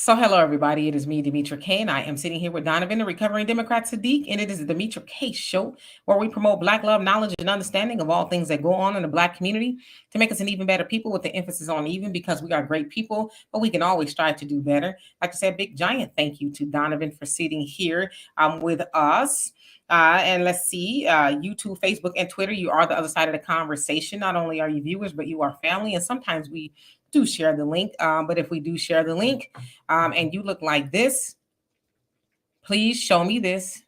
So, hello, everybody. It is me, Demetra K, and I am sitting here with Donovan, the recovering Democrat Sadiq, and it is the Demetra K Show, where we promote Black love, knowledge, and understanding of all things that go on in the Black community to make us an even better people, with the emphasis on even, because we are great people, but we can always strive to do better. Like I said, big giant thank you to Donovan for sitting here with us. And let's see, YouTube, Facebook, and Twitter, you are the other side of the conversation. Not only are you viewers, but you are family, and sometimes we do share the link. But if we do share the link, and you look like this, please show me this.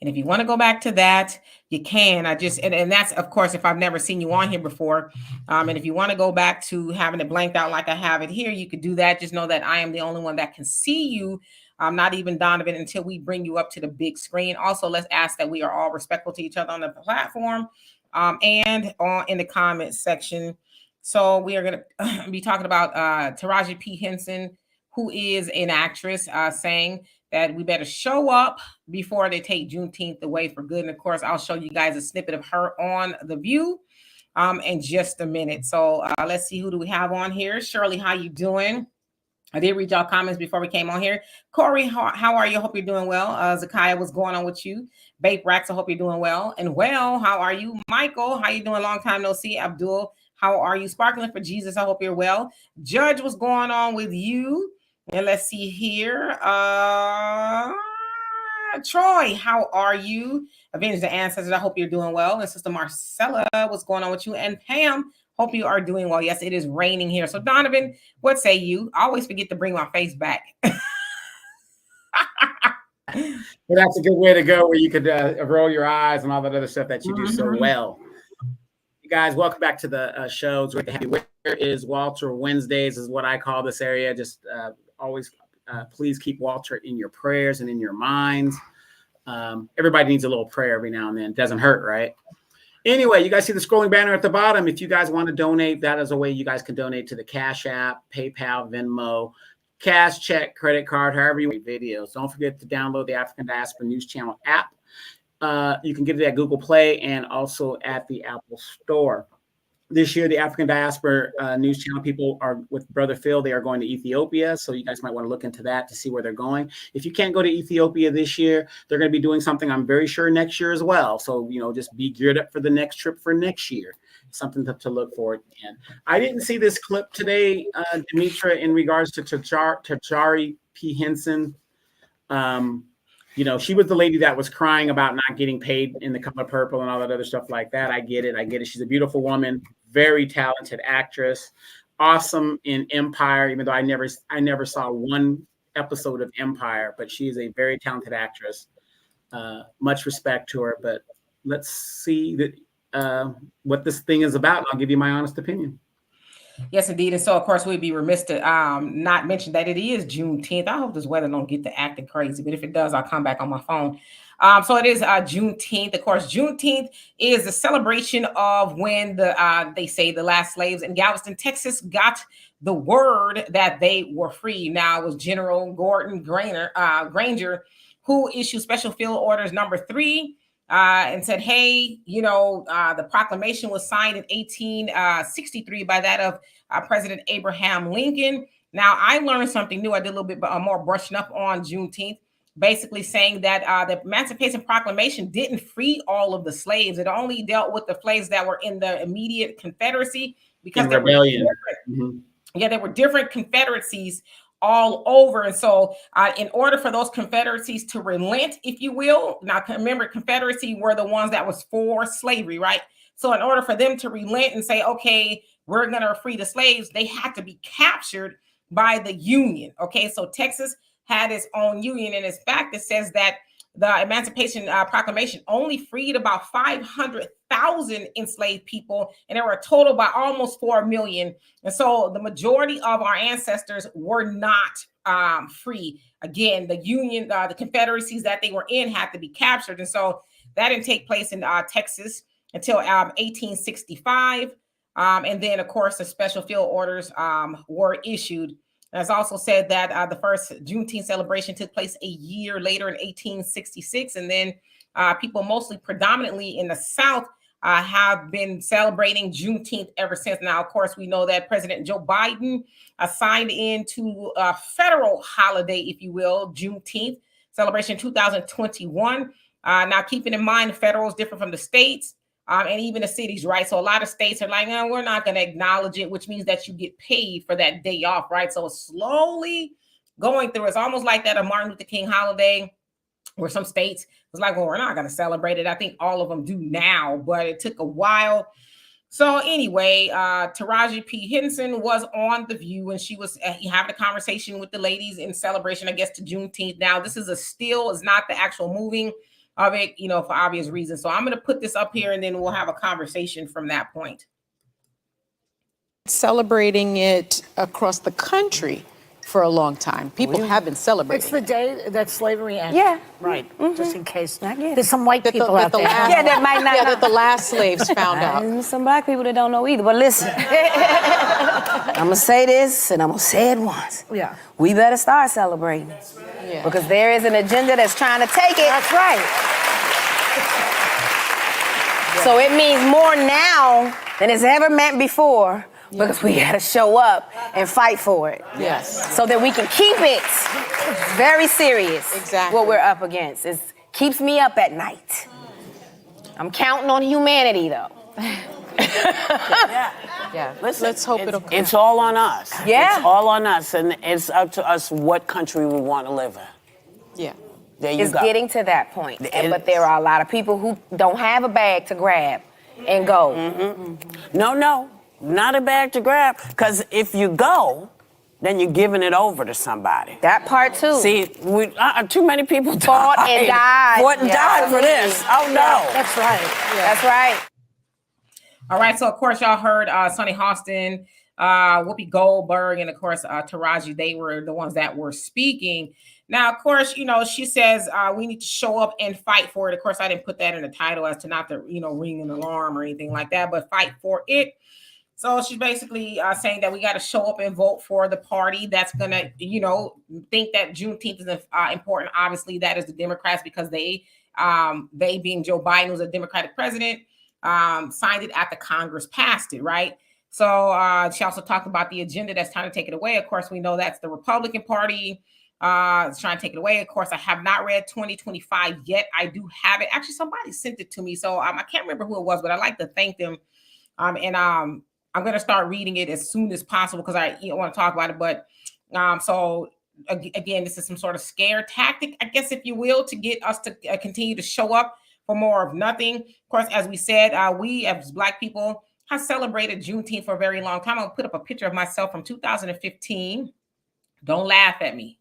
And if you want to go back to that, you can. And that's, of course, if I've never seen you on here before. And if you want to go back to having it blanked out like I have it here, you could do that. Just know that I am the only one that can see you. Not even Donovan, until we bring you up to the big screen. Also, let's ask that we are all respectful to each other on the platform and in the comment section. So we are going to be talking about Taraji P. Henson, who is an actress, saying that we better show up before they take Juneteenth away for good. And of course, I'll show you guys a snippet of her on The View in just a minute. So let's see, who do we have on here? Shirley, how you doing? I did read y'all comments before we came on here. Corey, how are you? Hope you're doing well. Zakiah, what's going on with you? Bape Rax, I hope you're doing well. And well, how are you? Michael, how you doing? Long time no see. Abdul, how are you? Sparkling for Jesus, I hope you're well. Judge, what's going on with you? And let's see here. Troy, how are you? Avenge the Ancestors, I hope you're doing well. And Sister Marcella, what's going on with you? And Pam, hope you are doing well. Yes, it is raining here. So Donovan, what say you? I always forget to bring my face back. Well, that's a good way to go, where you could roll your eyes and all that other stuff that you do so well. You guys, welcome back to the show. It's great to have you. Where is Walter Wednesdays is what I call this area. Just always please keep Walter in your prayers and in your minds. Everybody needs a little prayer every now and then. It doesn't hurt, right? Anyway, you guys see the scrolling banner at the bottom. If you guys want to donate, that is a way you guys can donate to the Cash App, PayPal, Venmo, cash, check, credit card, however you want videos. Don't forget to download the African Diaspora News Channel app. You can get it at Google Play and also at the Apple Store. This year, the African Diaspora News Channel people are with Brother Phil. They are going to Ethiopia, so you guys might want to look into that to see where they're going. If you can't go to Ethiopia this year, they're going to be doing something, I'm very sure, next year as well. So, just be geared up for the next trip for next year. Something to look forward to. I didn't see this clip today, Demetra, in regards to Taraji P. Henson. She was the lady that was crying about not getting paid in The Color Purple and all that other stuff like that. I get it. She's a beautiful woman, very talented actress, awesome in Empire, even though I never saw one episode of Empire, but she is a very talented actress. Much respect to her, but let's see what this thing is about. I'll give you my honest opinion. Yes, indeed. And so, of course, we'd be remiss to not mention that it is Juneteenth. I hope this weather don't get to acting crazy, but if it does, I'll come back on my phone. So it is Juneteenth. Of course, Juneteenth is the celebration of when they say the last slaves in Galveston, Texas, got the word that they were free. Now, it was General Gordon Granger who issued Special Field Orders number 3. And said, hey, the proclamation was signed in 1863 by that of President Abraham Lincoln. Now, I learned something new. I did a little bit more brushing up on Juneteenth, basically saying that the Emancipation Proclamation didn't free all of the slaves. It only dealt with the slaves that were in the immediate Confederacy, because in rebellion. There were different confederacies all over. And so in order for those confederacies to relent, if you will, now remember, Confederacy were the ones that was for slavery, right? So in order for them to relent and say, okay, we're going to free the slaves, they had to be captured by the Union. Okay, so Texas had its own union. And in fact, it says that the Emancipation Proclamation only freed about 500,000 enslaved people, and there were a total by almost 4 million. And so the majority of our ancestors were not free. Again, the Union, the confederacies that they were in had to be captured. And so that didn't take place in Texas until 1865. And then, of course, the Special Field Orders were issued. It's also said that the first Juneteenth celebration took place a year later in 1866. And then people mostly predominantly in the South have been celebrating Juneteenth ever since. Now, of course, we know that President Joe Biden signed into a federal holiday, if you will, Juneteenth celebration 2021. Now, keeping in mind, the federal is different from the states and even the cities, right? So a lot of states are like, no, we're not going to acknowledge it, which means that you get paid for that day off, right? So it's slowly going through. It's almost like that a Martin Luther King holiday, where some states was like, well, we're not going to celebrate it. I think all of them do now, but it took a while. So anyway, Taraji P. Henson was on The View, and she was having a conversation with the ladies in celebration, I guess, to Juneteenth. Now, this is is not the actual moving of it, for obvious reasons. So I'm going to put this up here, and then we'll have a conversation from that point. Celebrating it across the country for a long time. People have been celebrating. It's the day that slavery ended. Yeah. Right. Just in case. I get it. There's some white people out there. That might not. That the last slaves found out. And some black people that don't know either. But listen, I'm going to say this, and I'm going to say it once. Yeah. We better start celebrating. Yeah. Because there is an agenda that's trying to take it. That's right. So it means more now than it's ever meant before. Because we got to show up and fight for it. Yes. So that we can keep it very serious. Exactly. What we're up against. It keeps me up at night. I'm counting on humanity, though. Yeah. Listen, Let's hope it'll come. It's all on us. Yeah. It's all on us, and it's up to us what country we want to live in. Yeah. There you It's go. getting to that point. But there are a lot of people who don't have a bag to grab and go. No, not a bag to grab, because if you go, then you're giving it over to somebody. That part too. See, too many people Fought and died. Fought and died for this. Oh, no. That's right. That's right. All right, so of course y'all heard Sonny Hostin, Whoopi Goldberg, and of course Taraji. They were the ones that were speaking. Now, of course, she says we need to show up and fight for it. Of course, I didn't put that in the title as to not to ring an alarm or anything like that, but fight for it. So she's basically saying that we got to show up and vote for the party that's going to, think that Juneteenth is important. Obviously, that is the Democrats, because they being Joe Biden, who's a Democratic president, signed it after Congress passed it, right? So she also talked about the agenda that's trying to take it away. Of course, we know that's the Republican Party trying to take it away. Of course, I have not read 2025 yet. I do have it. Actually, somebody sent it to me, so I can't remember who it was, but I'd like to thank them. I'm going to start reading it as soon as possible because I want to talk about it. But so again, this is some sort of scare tactic, I guess, if you will, to get us to continue to show up for more of nothing. Of course, as we said, we as Black people have celebrated Juneteenth for a very long time. I'll put up a picture of myself from 2015. Don't laugh at me.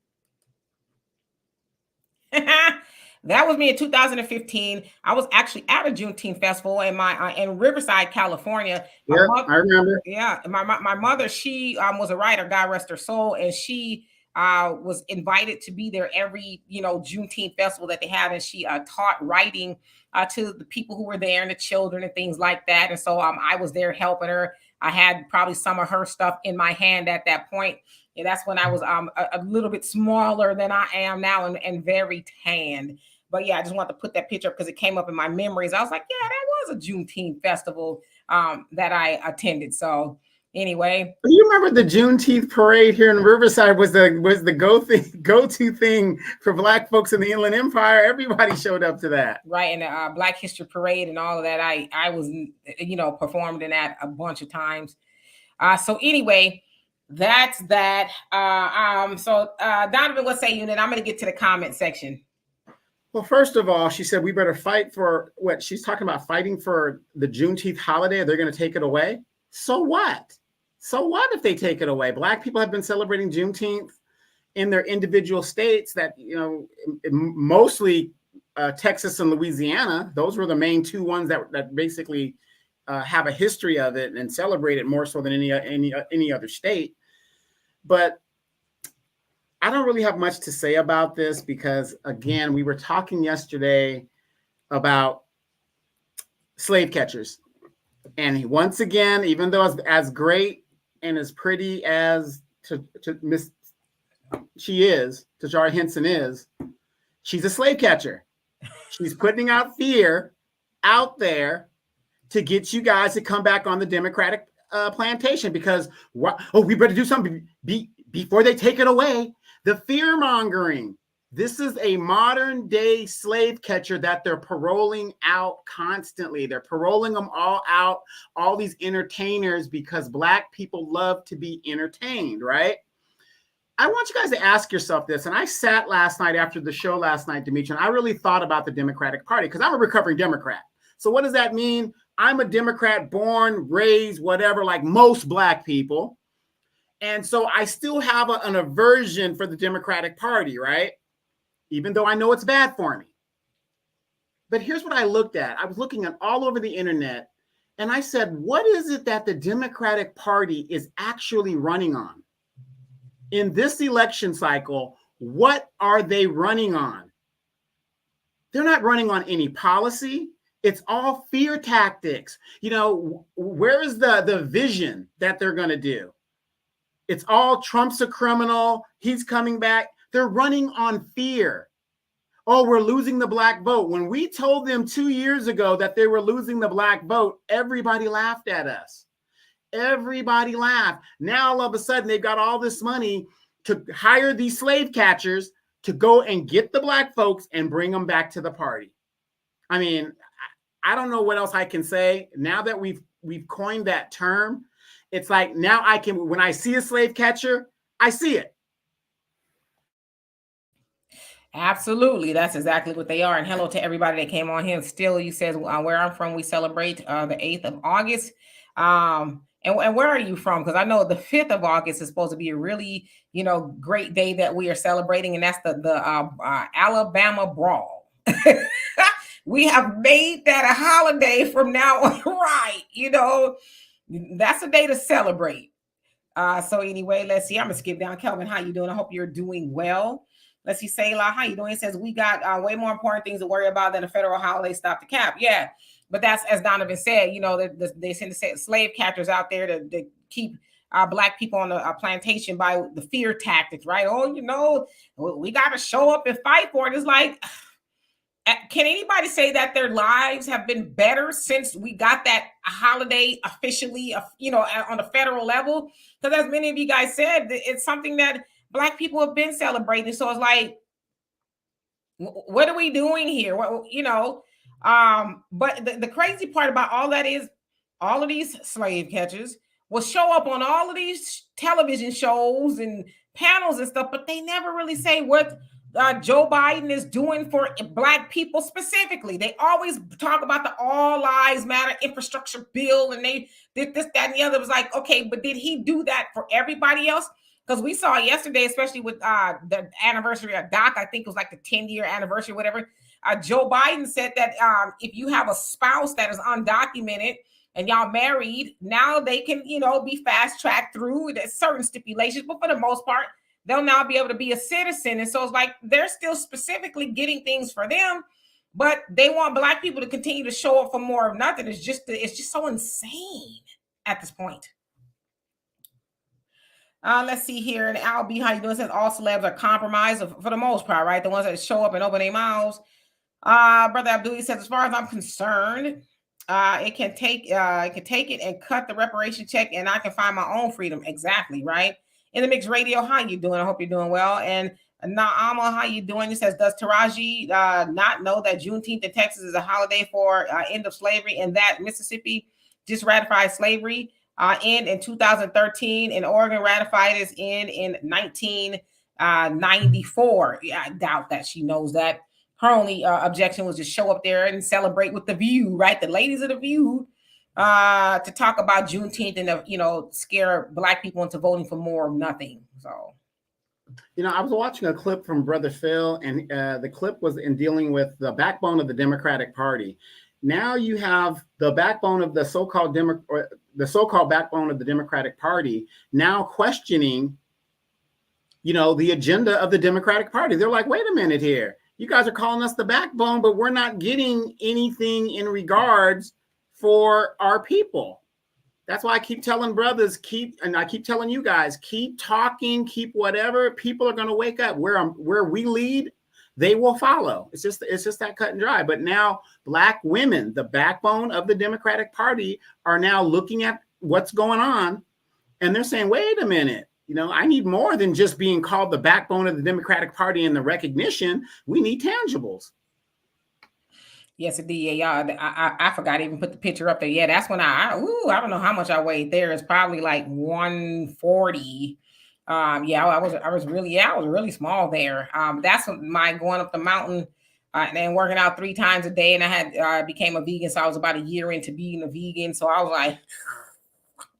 That was me in 2015. I was actually at a Juneteenth festival in Riverside, California. Yeah, I remember. Yeah, my mother, she was a writer, God rest her soul, and she was invited to be there every Juneteenth festival that they had, and she taught writing to the people who were there and the children and things like that. And so I was there helping her. I had probably some of her stuff in my hand at that point. And that's when I was a little bit smaller than I am now and very tanned. But yeah, I just wanted to put that picture up because it came up in my memories. I was like, yeah, that was a Juneteenth festival that I attended. So anyway. You remember the Juneteenth parade here in Riverside was the go-to thing for Black folks in the Inland Empire. Everybody showed up to that. Right, and the Black History Parade and all of that. I was, performed in that a bunch of times. So anyway, that's that. So Donovan, what say you? And then I'm going to get to the comment section. Well, first of all, she said we better fight for what she's talking about, fighting for the Juneteenth holiday. They're going to take it away. So what? So what if they take it away? Black people have been celebrating Juneteenth in their individual states that, mostly Texas and Louisiana. Those were the main two ones that basically have a history of it and celebrate it more so than any other state. But I don't really have much to say about this because, again, we were talking yesterday about slave catchers. And once again, even though as great and as pretty as Taraji Henson is, she's a slave catcher. She's putting out fear out there to get you guys to come back on the Democratic plantation because we better do something before they take it away. The fear mongering. This is a modern day slave catcher that they're paroling out constantly. They're paroling them all out, all these entertainers, because Black people love to be entertained, right? I want you guys to ask yourself this. And I sat last night after the show last night, Dimitri, and I really thought about the Democratic Party because I'm a recovering Democrat. So what does that mean? I'm a Democrat, born, raised, whatever, like most Black people. And so I still have an aversion for the Democratic Party, right? Even though I know it's bad for me. But here's what I looked at. I was looking at all over the internet, and I said, what is it that the Democratic Party is actually running on? In this election cycle, what are they running on? They're not running on any policy. It's all fear tactics. You know, where is the vision that they're going to do? It's all Trump's a criminal. He's coming back. They're running on fear. Oh, we're losing the Black vote. When we told them 2 years ago that they were losing the Black vote, everybody laughed at us. Everybody laughed. Now, all of a sudden, they've got all this money to hire these slave catchers to go and get the Black folks and bring them back to the party. I mean, I don't know what else I can say. Now that we've coined that term, it's like now I can, when I see a slave catcher, I see it. Absolutely. That's exactly what they are. And hello to everybody that came on here. Still, you says where I'm from, we celebrate the 8th of August. And where are you from? Because I know the 5th of August is supposed to be a really, great day that we are celebrating. And that's the Alabama Brawl. We have made that a holiday from now on, right? That's a day to celebrate. So anyway, let's see. I'm going to skip down. Kelvin, how you doing? I hope you're doing well. Let's see, Sayla, how you doing? It says, we got way more important things to worry about than a federal holiday stop the cap. Yeah, but that's, as Donovan said, they send slave catchers out there to keep Black people on the plantation by the fear tactics, right? Oh, we got to show up and fight for it. It's like, can anybody say that their lives have been better since we got that holiday officially, on a federal level? Because as many of you guys said, it's something that Black people have been celebrating. So it's like, what are we doing here? But the crazy part about all that is all of these slave catchers will show up on all of these television shows and panels and stuff, but they never really say what Joe Biden is doing for Black people specifically. They always talk about the All Lives Matter infrastructure bill, and they did this, that, and the other. It was like, okay, but did he do that for everybody else? Because we saw yesterday, especially with the anniversary of Doc, I think it was like the 10-year anniversary, whatever. Joe Biden said that if you have a spouse that is undocumented and y'all married, now they can, be fast-tracked through certain stipulations. But for the most part, they'll now be able to be a citizen. And so it's like they're still specifically getting things for them, but they want Black people to continue to show up for more of nothing. It's just so insane at this point. Let's see here. And Al B, how you doing? It says all celebs are compromised for the most part, right? The ones that show up and open their mouths. Brother Abdul says, as far as I'm concerned, it can take it and cut the reparation check, and I can find my own freedom. Exactly, right? In the Mixed Radio, how you doing? I hope you're doing well. And Naama, how you doing? It says, does Taraji not know that Juneteenth in Texas is a holiday for end of slavery, and that Mississippi just ratified slavery in 2013, and Oregon ratified it in 1994. Yeah, I doubt that she knows that. Her only objection was to show up there and celebrate with The View, right? The ladies of The View, to talk about Juneteenth and scare Black people into voting for more of nothing. So, I was watching a clip from Brother Phil, and the clip was in dealing with the backbone of the Democratic Party. Now you have the backbone of the so-called backbone of the Democratic Party now questioning, the agenda of the Democratic Party. They're like, wait a minute here. You guys are calling us the backbone, but we're not getting anything in regards for our people. That's why I keep telling brothers, and I keep telling you guys, keep talking, keep whatever. People are going to wake up. Where we lead, they will follow. It's just that cut and dry. But now Black women, the backbone of the Democratic Party, are now looking at what's going on, and they're saying, wait a minute, I need more than just being called the backbone of the Democratic Party and the recognition. We need tangibles. Yes, indeed. Yeah, I forgot to even put the picture up there. Yeah, that's when I don't know how much I weighed there. It's probably like 140. I was really small there. That's my going up the mountain and working out 3 times a day. And I had became a vegan, so I was about a year into being a vegan. So I was like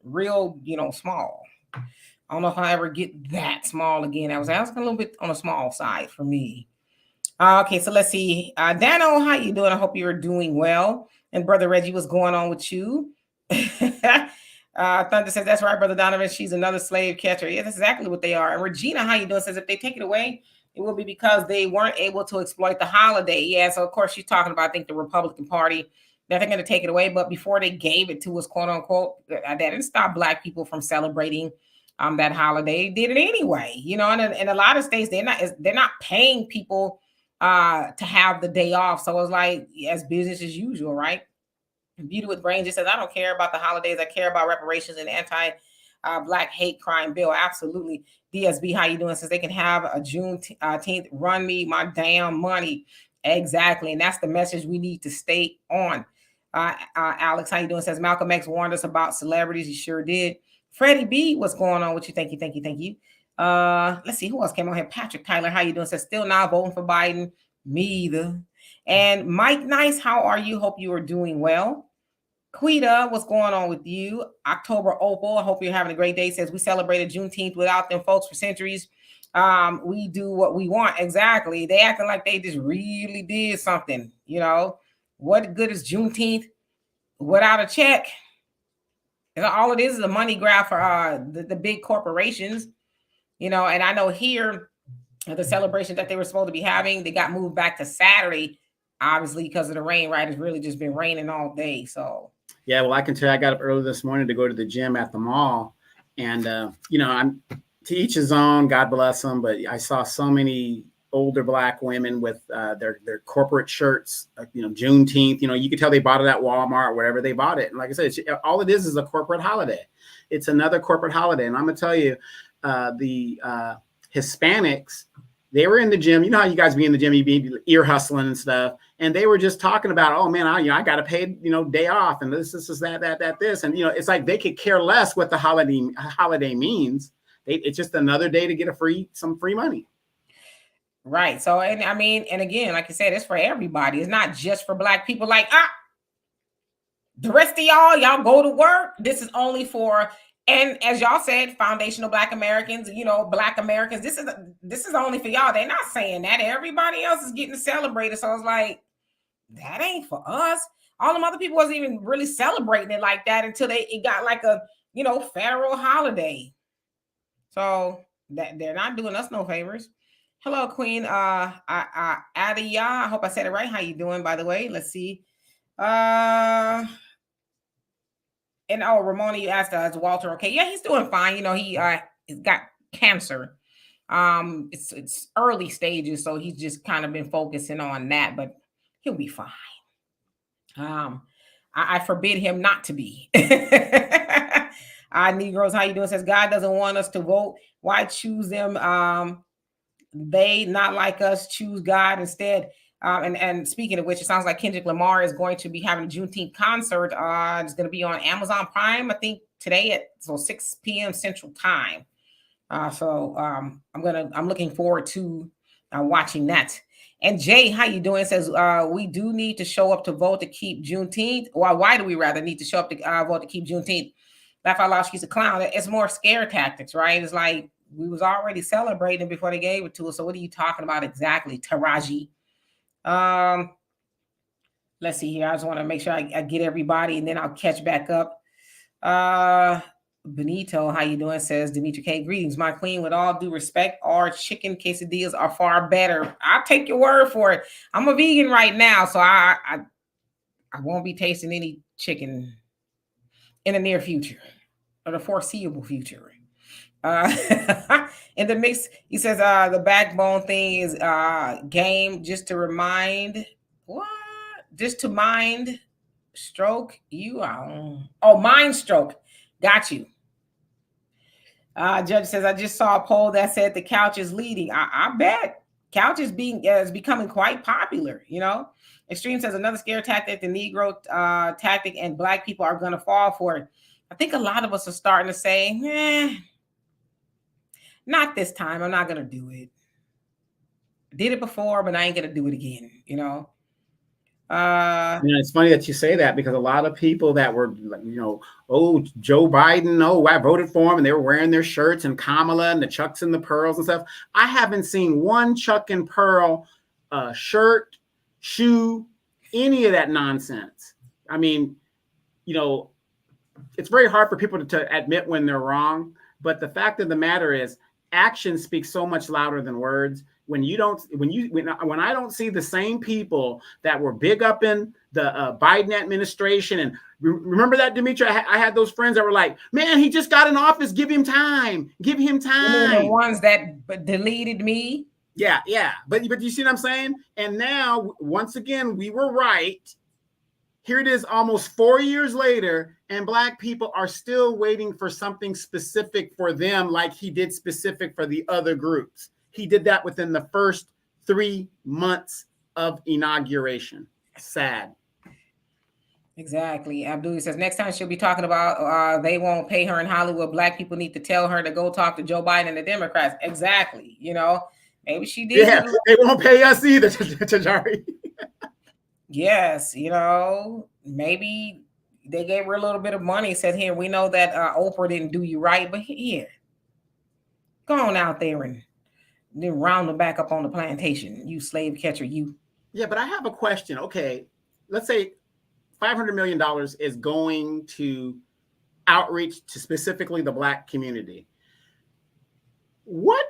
real, small. I don't know if I ever get that small again. I was a little bit on the small side for me. Okay, so let's see. Dano, how you doing? I hope you're doing well. And Brother Reggie, what's going on with you? Thunder says, that's right, Brother Donovan. She's another slave catcher. Yeah, that's exactly what they are. And Regina, how you doing? Says, if they take it away, it will be because they weren't able to exploit the holiday. Yeah, so of course she's talking about, I think, the Republican Party. They're going to take it away. But before they gave it to us, quote unquote, that didn't stop Black people from celebrating that holiday. They did it anyway. And in a lot of states, they're not paying people to have the day off. So it's like, as business as usual, right? Beauty with Brain just says, I don't care about the holidays. I care about reparations and anti-Black hate crime bill. Absolutely. DSB, how you doing? Says they can have a Juneteenth, run me my damn money. Exactly. And that's the message we need to stay on. Alex, how you doing? Says Malcolm X warned us about celebrities. He sure did. Freddie B, what's going on with you? Thank you. Let's see who else came on here. Patrick Tyler, how you doing? Says still not voting for Biden. Me either. And Mike Nice, how are you? Hope you are doing well. Quita, what's going on with you? October Opal, I hope you're having a great day. Says we celebrated Juneteenth without them folks for centuries. We do what we want. Exactly. They acting like they just really did something. What good is Juneteenth without a check? And all it is a money grab for the big corporations. And I know here, the celebration that they were supposed to be having, they got moved back to Saturday, obviously because of the rain, right? It's really just been raining all day. So, yeah, well, I can tell you, I got up early this morning to go to the gym at the mall. And, I'm to each his own, God bless them. But I saw so many older Black women with their corporate shirts, Juneteenth. You could tell they bought it at Walmart, wherever they bought it. And like I said, all it is a corporate holiday. It's another corporate holiday. And I'm going to tell you, the Hispanics, they were in the gym. You know how you guys be in the gym, you be ear hustling and stuff. And they were just talking about, oh man, I got to pay, day off. And this, this. And, it's like they could care less what the holiday means. It's just another day to get some free money. Right. So, and I mean, and again, like I said, it's for everybody. It's not just for Black people. Like, the rest of y'all go to work. This is only for, and as y'all said, foundational Black Americans, Black Americans, this is only for y'all. They're not saying that. Everybody else is getting celebrated. So it's like, that ain't for us. All them other people wasn't even really celebrating it like that until it got like a, federal holiday. So that they're not doing us no favors. Hello, Queen. Adiyah. I hope I said it right. How you doing, by the way? Let's see. And Ramona, you asked is Walter okay? Yeah, he's doing fine. He's got cancer. It's early stages, so he's just kind of been focusing on that, but he'll be fine. I forbid him not to be. Negroes, how you doing? Says God doesn't want us to vote. Why choose them? They not like us, choose God instead. And speaking of which, it sounds like Kendrick Lamar is going to be having a Juneteenth concert. It's going to be on Amazon Prime, I think today at 6 p.m. Central Time. I'm looking forward to watching that. And Jay, how you doing? Says we do need to show up to vote to keep Juneteenth. Why do we rather need to show up to vote to keep Juneteenth? Laugh out loud, she's a clown. It's more scare tactics, right? It's like we was already celebrating before they gave it to us. So what are you talking about exactly, Taraji? Let's see here. I just want to make sure I get everybody, and then I'll catch back up. Benito, how you doing? Says Dimitri K. Greetings, my queen. With all due respect, our chicken quesadillas are far better. I'll take your word for it. I'm a vegan right now, so I won't be tasting any chicken in the near future or the foreseeable future. In the mix, he says the backbone thing is game just to remind what? Just to mind stroke you mind stroke. Got you. Judge says I just saw a poll that said the couch is leading. I bet couch is becoming quite popular, you know. Extreme says another scare tactic, the Negro tactic, and black people are gonna fall for it. I think a lot of us are starting to say, not this time. I'm not going to do it. I did it before, but I ain't going to do it again, you know? It's funny that you say that because a lot of people that were, oh, Joe Biden, oh, I voted for him, and they were wearing their shirts and Kamala and the Chucks and the pearls and stuff. I haven't seen one Chuck and pearl shirt, shoe, any of that nonsense. I mean, it's very hard for people to admit when they're wrong. But the fact of the matter is, actions speak so much louder than words. When I don't see the same people that were big up in the Biden administration, and remember that, Demetri, I had those friends that were like, man, he just got in office. Give him time. Give him time. The ones that deleted me. Yeah. But you see what I'm saying? And now, once again, we were right. Here it is almost 4 years later, and black people are still waiting for something specific for them, like he did specific for the other groups. He did that within the first 3 months of inauguration. Sad. Exactly. Abdul says next time she'll be talking about they won't pay her in Hollywood. Black people need to tell her to go talk to Joe Biden and the Democrats. Exactly. Maybe she did. Yeah, they won't pay us either, Tajari. Yes, maybe they gave her a little bit of money, said, here, we know that Oprah didn't do you right, but here, go on out there and then round them back up on the plantation, you slave catcher, you. Yeah, but I have a question. Okay, let's say $500 million is going to outreach to specifically the black community. What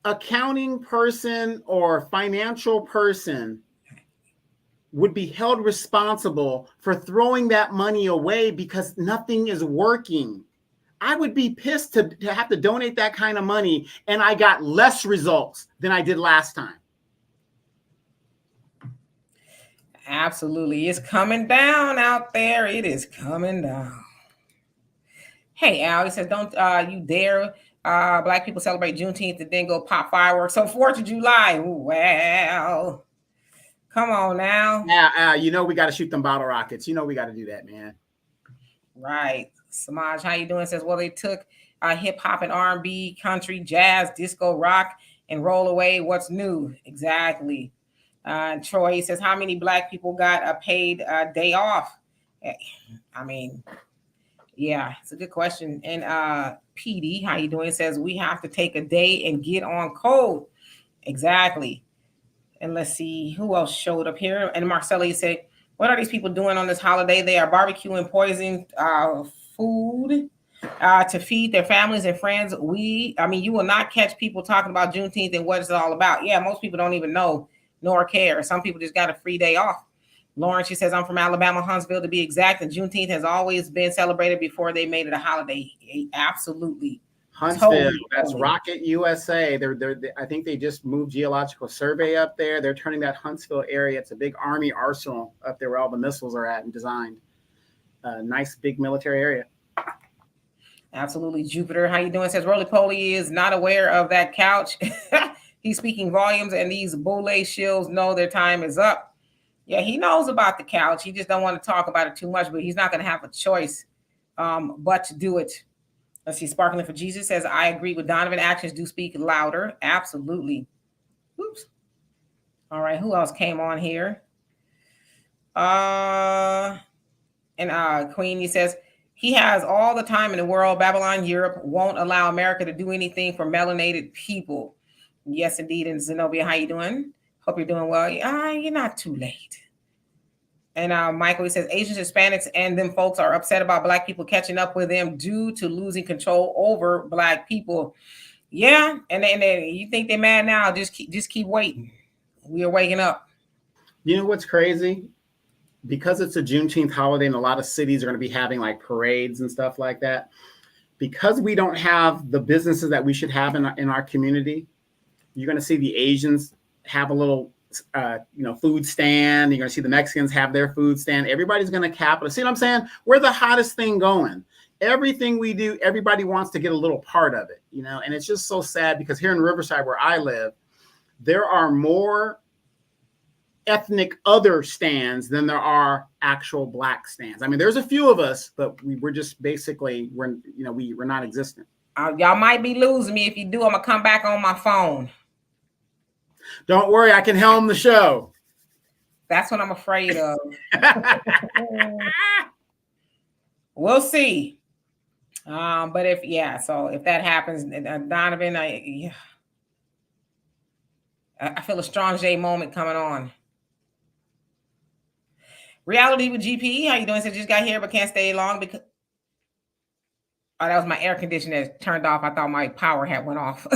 accounting person or financial person would be held responsible for throwing that money away because nothing is working? I would be pissed to have to donate that kind of money, and I got less results than I did last time. Absolutely. It's coming down out there. It is coming down. Hey, Al, he says, don't you dare black people celebrate Juneteenth and then go pop fireworks on 4th of July. Well, come on now. We got to shoot them bottle rockets. We got to do that, man. Right. Samaj, how you doing? Says, well, they took hip hop and R&B, country, jazz, disco, rock, and roll away. What's new? Exactly. Troy says, how many black people got a paid day off? I mean, yeah, it's a good question. And PD, how you doing? Says, we have to take a day and get on code. Exactly. And let's see who else showed up here. And Marcella said, what are these people doing on this holiday? They are barbecuing poison food to feed their families and friends. You will not catch people talking about Juneteenth and what it's all about. Yeah, most people don't even know nor care. Some people just got a free day off. Lauren, she says, I'm from Alabama, Huntsville to be exact. And Juneteenth has always been celebrated before they made it a holiday. Absolutely. Huntsville, that's Rocket USA. I think they just moved Geological Survey up there. They're turning that Huntsville area. It's a big Army arsenal up there where all the missiles are at and designed. Nice big military area. Absolutely. Jupiter, how you doing? Says Roly Poly is not aware of that couch. He's speaking volumes, and these boule shills know their time is up. Yeah, he knows about the couch. He just don't want to talk about it too much, but he's not going to have a choice but to do it. Let's see. Sparkling for Jesus says, I agree with Donovan. Actions do speak louder. Absolutely. Oops. All right. Who else came on here? Queenie says, he has all the time in the world. Babylon, Europe won't allow America to do anything for melanated people. Yes, indeed. And Zenobia, how you doing? Hope you're doing well. You're not too late. And Michael, he says, Asians, Hispanics, and them folks are upset about black people catching up with them due to losing control over black people. Yeah, and you think they're mad now? Just keep waiting. We are waking up. You know what's crazy? Because it's a Juneteenth holiday and a lot of cities are going to be having like parades and stuff like that. because we don't have the businesses that we should have in our community, you're going to see the Asians have a little, food stand. You're going to see the Mexicans have their food stand. Everybody's going to capitalize. See what I'm saying? We're the hottest thing going. Everything we do, everybody wants to get a little part of it, and it's just so sad because here in Riverside, where I live, there are more ethnic other stands than there are actual Black stands. I mean, there's a few of us, but we're just basically, we're not existent. Y'all might be losing me. If you do, I'm gonna come back on my phone. Don't worry, I can helm the show. That's what I'm afraid of. We'll see. But if that happens, Donovan, I feel a strong J moment coming on. Reality with GP, how you doing? Said just got here but can't stay long because that was my air conditioner that turned off. I thought my power had went off.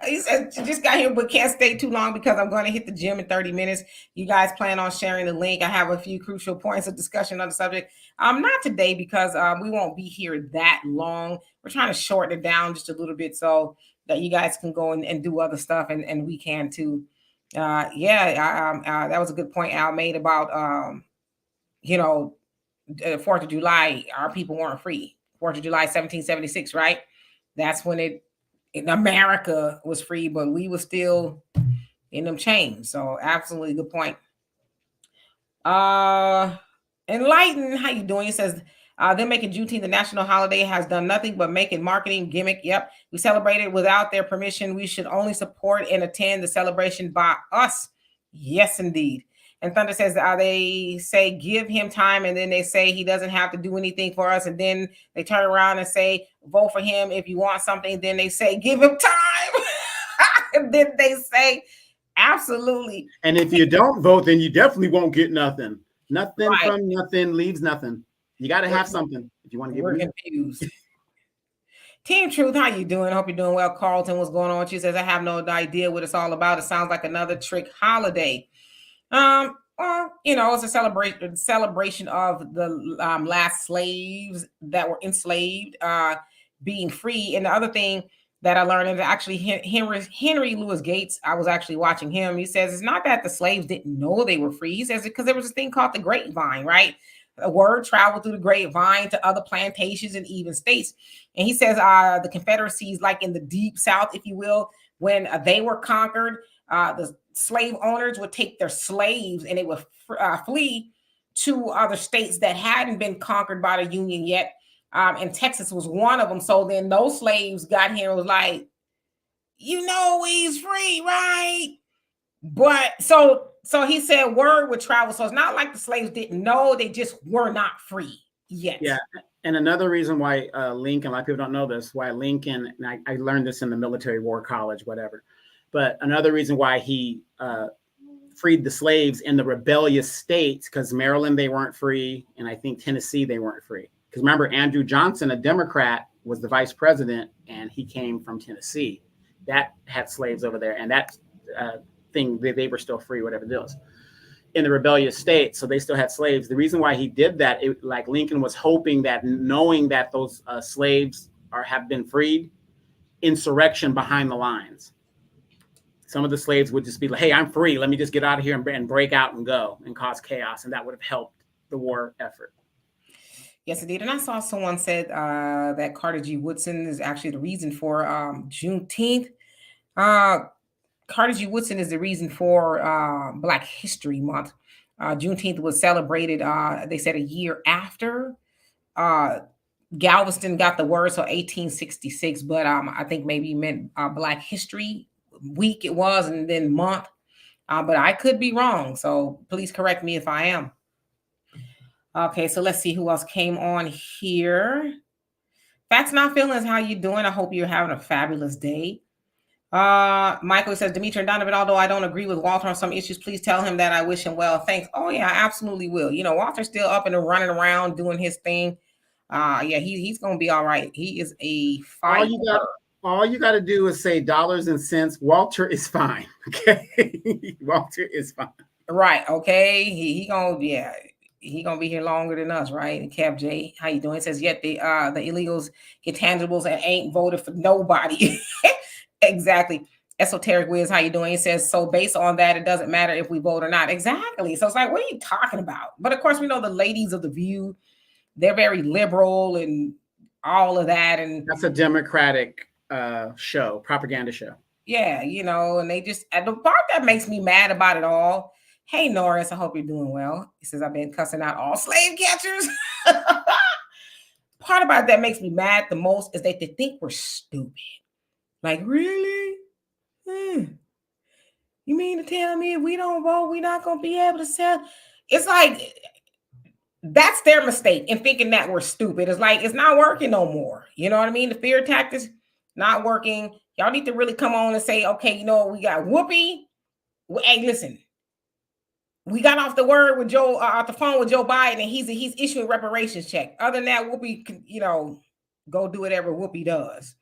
He said just got here but can't stay too long because I'm going to hit the gym in 30 minutes. You guys plan on sharing the link? I have a few crucial points of discussion on the subject. Not today because we won't be here that long. We're trying to shorten it down just a little bit so that you guys can go and do other stuff and we can too. That was a good point Al made about 4th of July. Our people weren't free. 4th of July 1776, right? That's when America was free, but we were still in them chains. So absolutely good point. Enlighten, how you doing? It says they're making Juneteenth the national holiday has done nothing but make it marketing gimmick. Yep, we celebrated without their permission. We should only support and attend the celebration by us. Yes, indeed. And Thunder says they say give him time, and then they say he doesn't have to do anything for us, and then they turn around and say vote for him if you want something. Then they say give him time, and then they say absolutely. And if you don't vote, then you definitely won't get nothing. Nothing right. From nothing leaves nothing. You got to have something if you want to get. We're confused. Team Truth, how you doing? Hope you're doing well. Carlton, what's going on? She says I have no idea what it's all about. It sounds like another trick holiday. It's a celebration of the last slaves that were enslaved being free. And the other thing that I learned is actually Henry Louis Gates. I was actually watching him. He says it's not that the slaves didn't know they were free. He says because there was this thing called the grapevine, right? A word traveled through the grapevine to other plantations and even states. And he says the Confederacies, like in the deep South, if you will, when they were conquered, the slave owners would take their slaves and they would flee to other states that hadn't been conquered by the Union yet. And Texas was one of them. So then those slaves got here and was like, he's free, right? But so he said word would travel. So it's not like the slaves didn't know, they just were not free yet. Yeah. And another reason why Lincoln, a lot of people don't know this, why Lincoln, and I learned this in the military war college, whatever. But another reason why he freed the slaves in the rebellious states, because Maryland, they weren't free. And I think Tennessee, they weren't free. Because remember, Andrew Johnson, a Democrat, was the vice president, and he came from Tennessee. That had slaves over there. And that thing, they were still free, whatever it is, in the rebellious states. So they still had slaves. The reason why he did that, like Lincoln was hoping that, knowing that those slaves have been freed, insurrection behind the lines. Some of the slaves would just be like, hey, I'm free. Let me just get out of here and break out and go and cause chaos. And that would have helped the war effort. Yes, indeed. And I saw someone said that Carter G. Woodson is actually the reason for Juneteenth. Carter G. Woodson is the reason for Black History Month. Juneteenth was celebrated, they said, a year after Galveston got the word, so 1866. But I think maybe you meant Black History Week it was, and then month. But I could be wrong, so please correct me if I am. Okay, so let's see who else came on here. Facts Not Feelings, how you doing? I hope you're having a fabulous day. Michael says, Demetri and Donovan, although I don't agree with Walter on some issues, please tell him that I wish him well. Thanks. Oh, yeah, I absolutely will. Walter's still up and running around doing his thing. He's going to be all right. He is a fighter. All you got to do is say dollars and cents. Walter is fine. Okay. Walter is fine. Right. Okay. He gonna, yeah. he gonna be here longer than us, right? And Kev J, how you doing? It says, yet the illegals get tangibles and ain't voted for nobody. Exactly. Esoteric Wiz, how you doing? It says, so based on that, it doesn't matter if we vote or not. Exactly. So it's like, what are you talking about? But of course, we know the ladies of The View, they're very liberal and all of that. And that's a Democratic show, propaganda show. Yeah, and they just, the part that makes me mad about it all. Hey, Norris, I hope you're doing well. He says, I've been cussing out all slave catchers. Part about that makes me mad the most is that they think we're stupid. Like, really? You mean to tell me if we don't vote, we're not going to be able to sell? It's like, that's their mistake in thinking that we're stupid. It's like, it's not working no more. You know what I mean? The fear tactics not working. Y'all need to really come on and say, okay, you know what? We got Whoopi. Hey, listen, we got off the word with Joe, off the phone with Joe Biden, and he's issuing reparations check. Other than that, Whoopi can, go do whatever Whoopi does.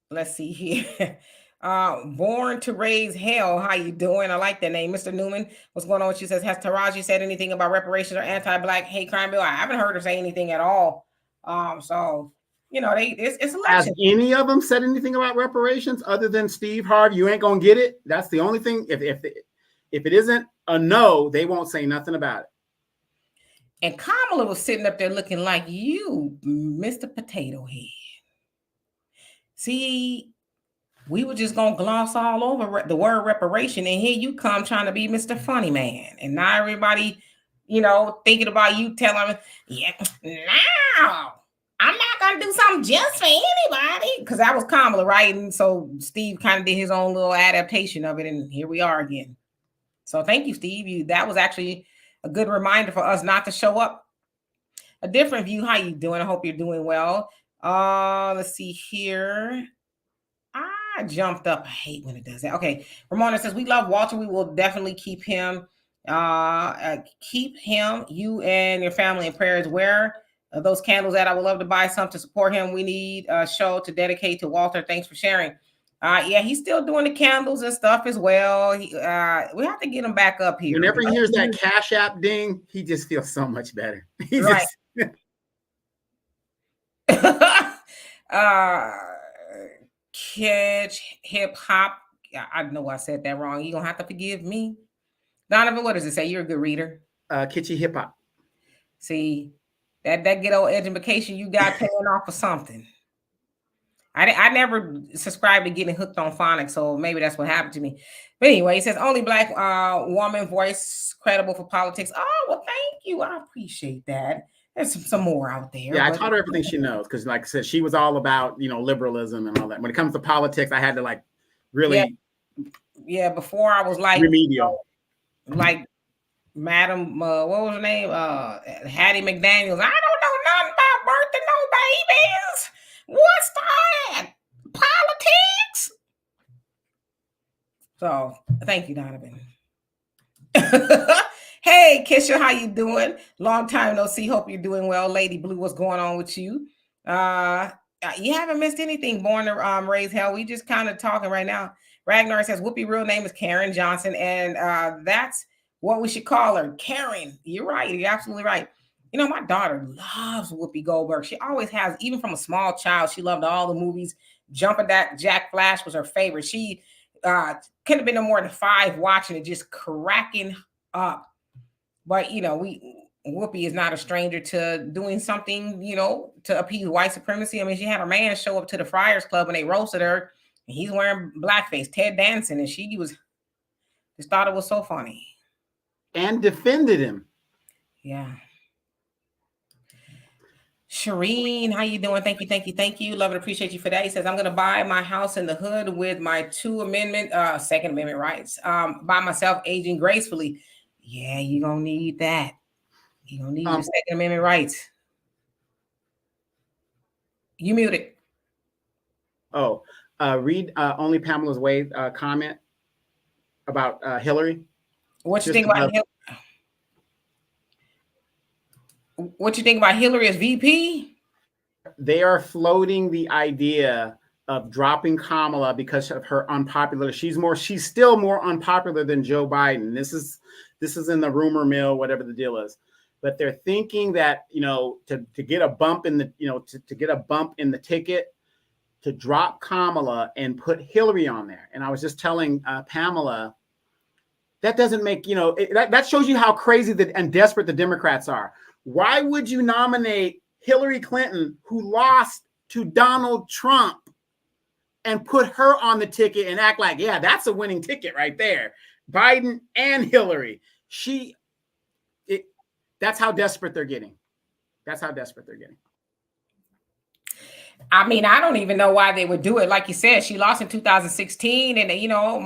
Let's see here. Born to Raise Hell. How you doing? I like that name. Mr. Newman, what's going on? She says, has Taraji said anything about reparations or anti-Black hate crime bill? I haven't heard her say anything at all. So, it's election. Has any of them said anything about reparations other than Steve Harvey? You ain't gonna get it. That's the only thing. If it isn't a no, they won't say nothing about it. And Kamala was sitting up there looking like you, Mr. Potato Head. See, we were just gonna gloss all over the word reparation, and here you come trying to be Mr. Funny Man, and now everybody, thinking about you telling them, yeah, no, I'm not gonna do something just for anybody, because that was Kamala, right? And so Steve kind of did his own little adaptation of it, and here we are again. So thank you, Steve. That was actually a good reminder for us not to show up. A different view. How you doing? I hope you're doing well. Let's see here. I jumped up. I hate when it does that. Okay. Ramona says, we love Walter. We will definitely keep him, you and your family in prayers. Where those candles at? I would love to buy some to support him. We need a show to dedicate to Walter. Thanks for sharing. Yeah, he's still doing the candles and stuff as well. We have to get him back up here. Whenever he hears that Cash App ding, he just feels so much better. Right. Catch hip hop. I know I said that wrong. You're gonna have to forgive me. Donovan, what does it say? You're a good reader. Kitschy hip hop. See, that good old education you got paying off for something. I never subscribed to getting hooked on phonics, so maybe that's what happened to me. But anyway, it says only Black woman voice credible for politics. Oh, well, thank you. I appreciate that. There's some more out there. Yeah, I taught her everything she knows because, like I said, she was all about, liberalism and all that. When it comes to politics, I had to really. Yeah, before I was like remedial. Like Madam, what was her name? Hattie McDaniels. I don't know nothing about birthing no babies. What's that? Politics? So thank you, Donovan. Hey, Kisha, how you doing? Long time no see. Hope you're doing well. Lady Blue, what's going on with you? You haven't missed anything. Born to Raise Hell. We just kind of talking right now. Ragnar says Whoopi real name is Karen Johnson, and that's what we should call her, Karen. You're right. You're absolutely right. My daughter loves Whoopi Goldberg. She always has, even from a small child. She loved all the movies. Jumping Jack Flash was her favorite. She couldn't have been no more than 5 watching it, just cracking up. But Whoopi is not a stranger to doing something, to appease white supremacy. I mean, she had a man show up to the Friars Club and they roasted her, and he's wearing blackface, Ted Danson, and she just thought it was so funny. And defended him. Yeah. Shireen, how you doing? Thank you. Love and appreciate you for that. He says, I'm going to buy my house in the hood with my Second Amendment rights by myself, aging gracefully. Yeah, you're going to need that. You're going to need your Second Amendment rights. You muted. Oh, read Only Pamela's Way comment about Hillary. What you think about Hillary? What you think about Hillary as VP? They are floating the idea of dropping Kamala because of her unpopular. She's still more unpopular than Joe Biden. This is in the rumor mill, whatever the deal is. But they're thinking that, to get a bump in the, to get a bump in the ticket, to drop Kamala and put Hillary on there. And I was just telling Pamela, that doesn't make, that shows you how crazy and desperate the Democrats are. Why would you nominate Hillary Clinton, who lost to Donald Trump, and put her on the ticket and act like, yeah, that's a winning ticket right there? Biden and Hillary. That's how desperate they're getting. That's how desperate they're getting. I mean, I don't even know why they would do it. Like you said, she lost in 2016, and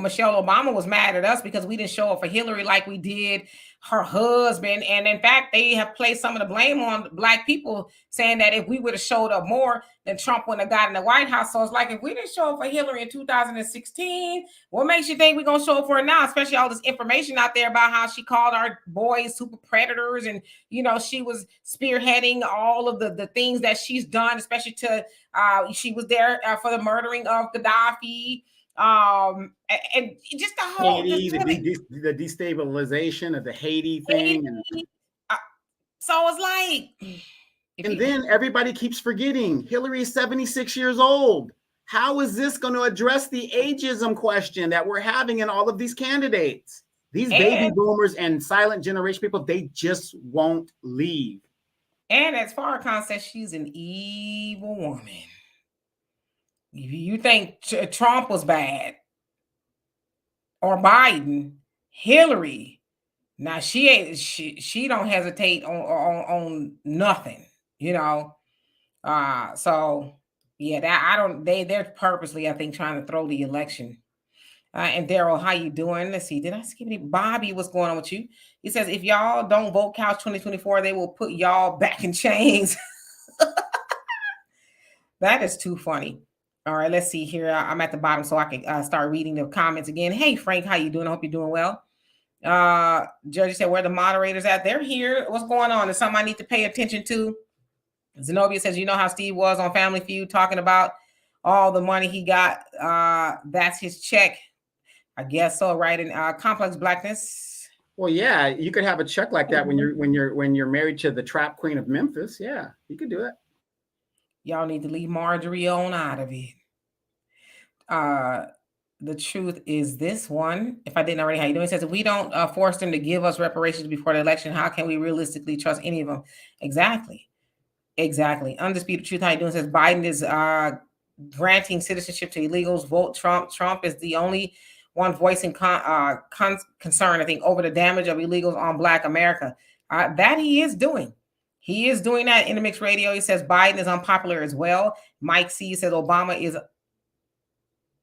Michelle Obama was mad at us because we didn't show up for Hillary like we did her husband. And in fact, they have placed some of the blame on Black people, saying that if we would have showed up more, then Trump wouldn't have gotten the White House. So it's like, if we didn't show up for Hillary in 2016, what makes you think we're going to show up for her now? Especially all this information out there about how she called our boys super predators, and she was spearheading all of the things that she's done, especially to she was there for the murdering of Gaddafi. And just the whole the destabilization of the Haiti thing. So it's like, and then everybody keeps forgetting Hillary is 76 years old. How is this going to address the ageism question that we're having in all of these candidates? These baby boomers and silent generation people, they just won't leave. And as Farrakhan says, she's an evil woman. You think Trump was bad or Biden, Hillary, now she don't hesitate on nothing, so yeah, they're purposely, I think, trying to throw the election. And Daryl, how you doing? Let's see, did I skip any? Bobby, what's going on with you? He says, if y'all don't vote Couch 2024, they will put y'all back in chains. That is too funny. All right, let's see here. I'm at the bottom so I can start reading the comments again. Hey, Frank, how you doing? I hope you're doing well. Judge said, where the moderators at? They're here. What's going on? Is something I need to pay attention to? Zenobia says, you know how Steve was on Family Feud talking about all the money he got. That's his check. I guess so, right? In Complex Blackness. Well, yeah, you could have a check like that when you're married to the trap queen of Memphis. Yeah, you could do it. Y'all need to leave Marjorie on out of it. The truth is this one. If I didn't already, how you doing? It says, if we don't force them to give us reparations before the election, how can we realistically trust any of them? Exactly. Undisputed Truth, how you doing? It says Biden is granting citizenship to illegals. Vote Trump. Trump is the only one voicing concern, I think, over the damage of illegals on Black America. That he is doing. He is doing that in the mixed radio. He says Biden is unpopular as well. Mike C says Obama is,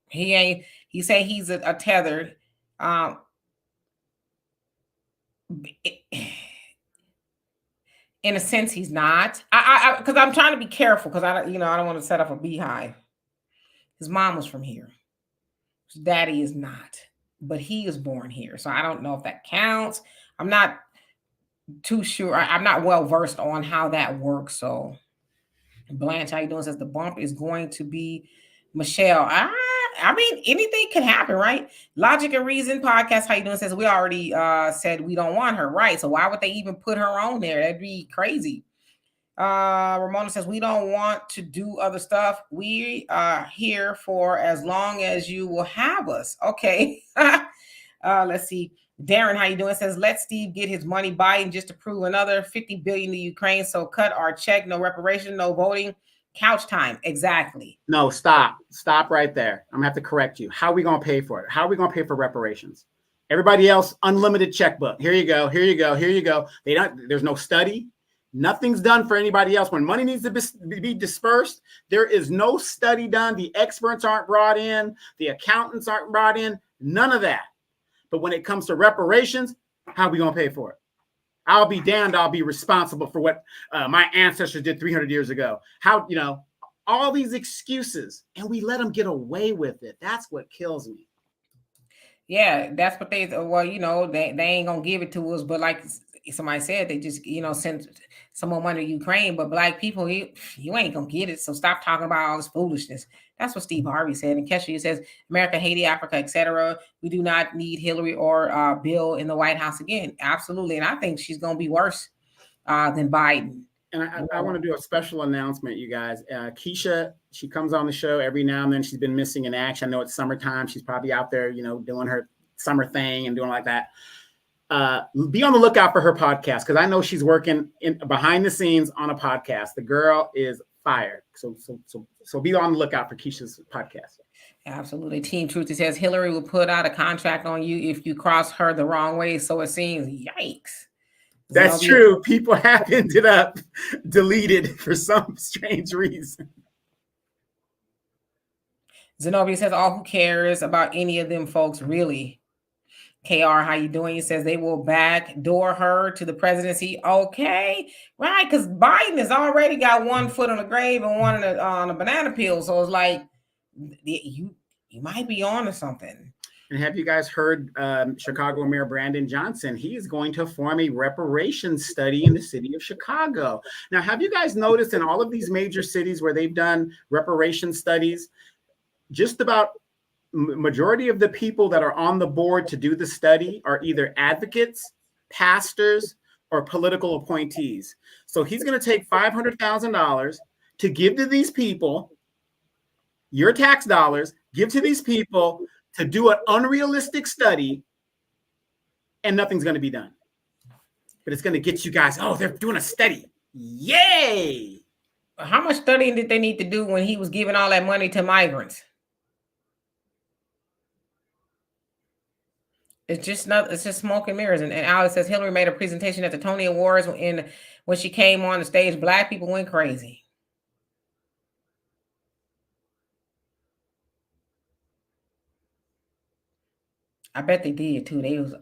he said he's a tethered. In a sense, he's not. Because I'm trying to be careful because I don't want to set up a beehive. His mom was from here. His daddy is not, but he is born here. So I don't know if that counts. I'm not too sure. I'm not well versed on how that works. So Blanche, how you doing? Says the bump is going to be Michelle. I mean, anything could happen, right? Logic and Reason podcast, how you doing? Says we already said we don't want her, right? So why would they even put her on there? That'd be crazy. Ramona says we don't want to do other stuff. We are here for as long as you will have us. Okay. Let's see. Darren, how you doing? Says let Steve get his money. Biden just to prove another $50 billion to Ukraine. So cut our check. No reparation. No voting. Couch time. Exactly. No, stop right there. I'm gonna have to correct you. How are we gonna pay for it? How are we gonna pay for reparations? Everybody else, unlimited checkbook. Here you go. There's no study. Nothing's done for anybody else. When money needs to be dispersed, there is no study done. The experts aren't brought in. The accountants aren't brought in. None of that. But when it comes to reparations, how are we gonna pay for it? I'll be damned. I'll be responsible for what my ancestors did 300 years ago. All these excuses, and we let them get away with it. That's what kills me. Yeah, that's what they ain't gonna give it to us. But like somebody said they just, sent some more money to Ukraine, but black people, you ain't gonna get it. So stop talking about all this foolishness. That's what Steve Harvey said. And Kesha says, America, Haiti, Africa, etc. We do not need Hillary or Bill in the White House again. Absolutely. And I think she's gonna be worse than Biden. And I want to do a special announcement, you guys. Keisha, she comes on the show every now and then. She's been missing in action. I know it's summertime. She's probably out there, doing her summer thing and doing like that. Be on the lookout for her podcast, because I know she's working behind the scenes on a podcast. The girl is fired. So be on the lookout for Keisha's podcast. Absolutely. Team Truth, it says Hillary will put out a contract on you if you cross her the wrong way. So it seems. Yikes. That's true. People have ended up deleted for some strange reason. Zenobia says, who cares about any of them folks, really? KR, how you doing? He says they will backdoor her to the presidency. Okay, right, because Biden has already got one foot on the grave and one on a banana peel. So it's like, you might be on to something. And have you guys heard Chicago Mayor Brandon Johnson? He is going to form a reparations study in the city of Chicago. Now, have you guys noticed in all of these major cities where they've done reparations studies, just about majority of the people that are on the board to do the study are either advocates, pastors, or political appointees. So he's going to take $500,000 to give to these people, your tax dollars, give to these people to do an unrealistic study, and nothing's going to be done. But it's going to get you guys, they're doing a study. Yay! How much studying did they need to do when he was giving all that money to migrants? It's just smoke and mirrors. And Alex says Hillary made a presentation at the Tony Awards when she came on the stage. Black people went crazy. I bet they did too. They was